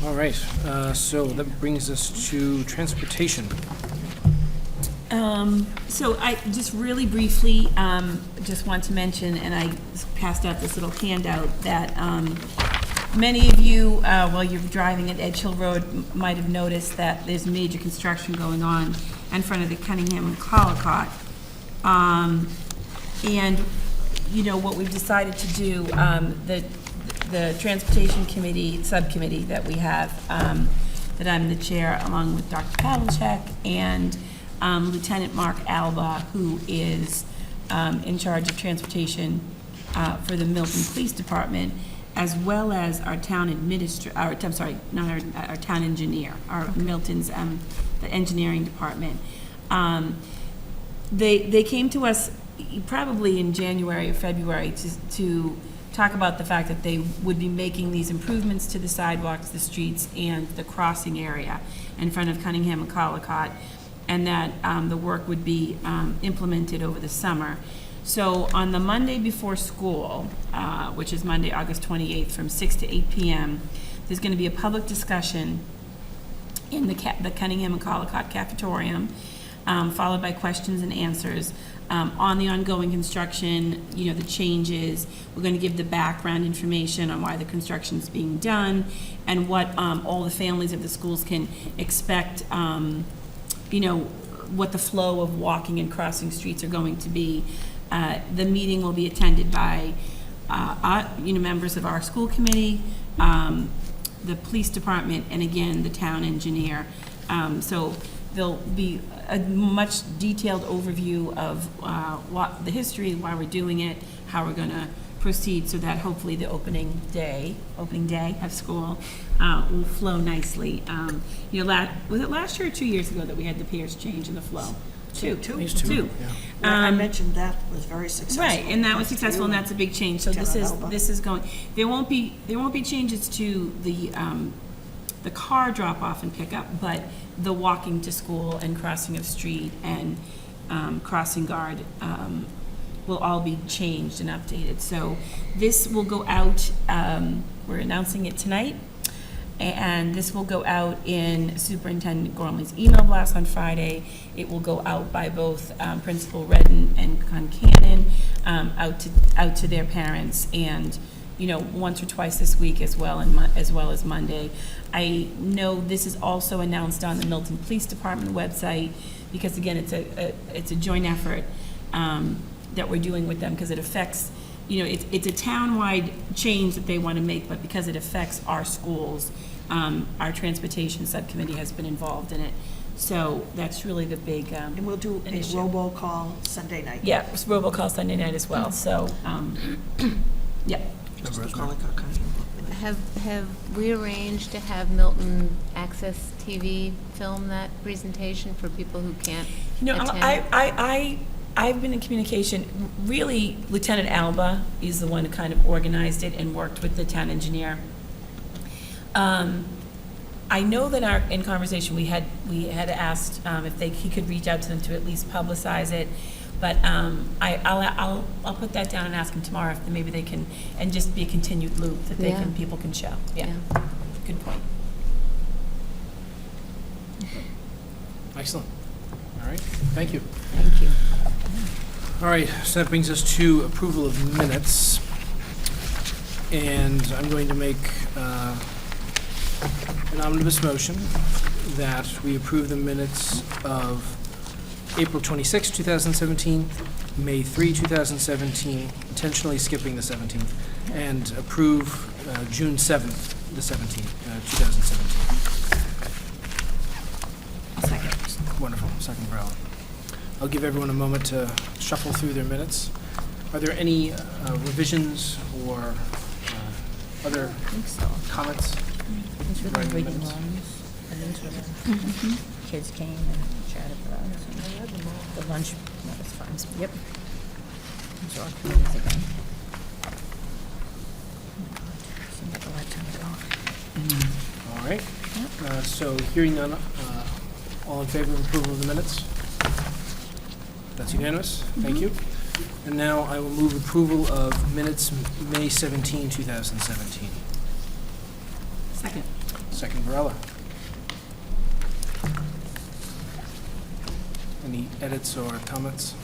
All right, so that brings us to transportation. So I just really briefly just want to mention, and I passed out this little handout, that many of you, while you're driving at Edge Hill Road, might have noticed that there's major construction going on in front of the Cunningham and Collicott. And, what we've decided to do, the Transportation Committee, subcommittee that we have, that I'm the chair, along with Dr. Pavlicek and Lieutenant Mark Alba, who is in charge of transportation for the Milton Police Department, as well as our town our town engineer, our Milton's, the engineering department. They came to us probably in January or February to talk about the fact that they would be making these improvements to the sidewalks, the streets, and the crossing area in front of Cunningham and Collicott, and that the work would be implemented over the summer. So on the Monday before school, which is Monday, August 28th, from 6 to 8 p.m., there's going to be a public discussion in the Cunningham and Collicott cafetorium, followed by questions and answers on the ongoing construction, the changes. We're going to give the background information on why the construction is being done, and what all the families of the schools can expect, what the flow of walking and crossing streets are going to be. The meeting will be attended by members of our school committee, the police department, and again, the town engineer. So there'll be a much detailed overview of what the history, why we're doing it, how we're going to proceed, so that hopefully the opening day of school will flow nicely. Was it last year or 2 years ago that we had the piers change in the flow? Two. There's two. Yeah. I mentioned that was very successful. Right, and that was Thanks to successful, and you. that's a big change. So Lieutenant Alba. this is going, there won't be changes to the car drop-off and pickup, but the walking to school and crossing of street and crossing guard will all be changed and updated. So this will go out, we're announcing it tonight, and this will go out in Superintendent Gormley's email blast on Friday. It will go out by both Principal Redden and Concanon, out to their parents, and once or twice this week as well, as well as Monday. I know this is also announced on the Milton Police Department website, because again, it's a joint effort that we're doing with them, because it affects, it's a town-wide change that they want to make, but because it affects our schools, our transportation subcommittee has been involved in it. So that's really the big And we'll do a initiative. robocall Sunday night. Yeah, it's robocall Sunday night as well, so, yeah. Just to call it our country. Have we arranged to have Milton Access TV film that presentation for people who can't attend? I've been in communication, really Lieutenant Alba is the one who kind of organized it and worked with the town engineer. I know that in conversation, we had asked if he could reach out to them to at least publicize it, but I'll put that down and ask him tomorrow if maybe they can, and just be a continued loop that Yeah. people can show. Yeah, good point. Excellent. All right, thank you. Thank you. All right, so that brings us to approval of minutes. And I'm going to make an omnibus motion that we approve the minutes of April 26, 2017, May 3, 2017, intentionally skipping the 17th, and approve June 7th, the 17th, 2017. Second. Wonderful, second row. I'll give everyone a moment to shuffle through their minutes. Are there any revisions or other comments? These were the Right, reading minutes. ones, and these were the kids came and chatted with us. And the lunch, that was fun. Yep. These are all committees again. Oh my God, seemed like a lifetime ago. All right. So hearing none, all in favor of approval of the minutes? That's unanimous. Thank you. And now I will move approval of minutes May 17, 2017. Second. Second, Varela. Any edits or comments?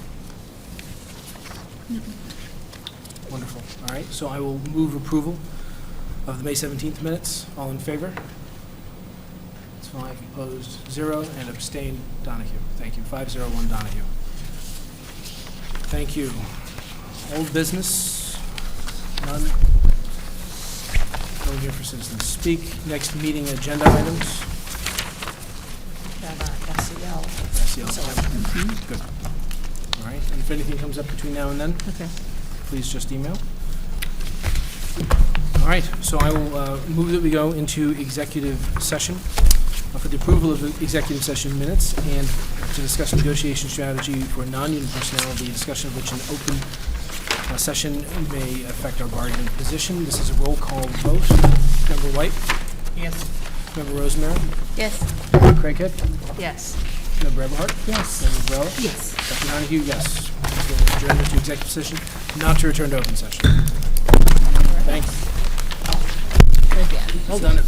Wonderful. All right, so I will move approval of the May 17th minutes. All in favor? That's 5, opposed 0, and abstained Donahue. Thank you. 501 Donahue. Thank you. Old business? None? No one here for citizens speak. Next meeting agenda items. SEL. SEL. Good. All right, and if anything comes up between now and then, Okay. please just email. All right, so I will move that we go into executive session for the approval of the executive session minutes and to discuss negotiation strategy for non-union personnel, the discussion of which an open session may affect our bargaining position. This is a roll call vote. Member White? Yes. Member Rosemary? Yes. Member Craighead? Yes. Member Eberhardt? Yes. Member Varela? Yes. Dr. Donahue, yes. We'll adjourn into executive session, not to return to open session. Thanks. Good, yeah. Well done.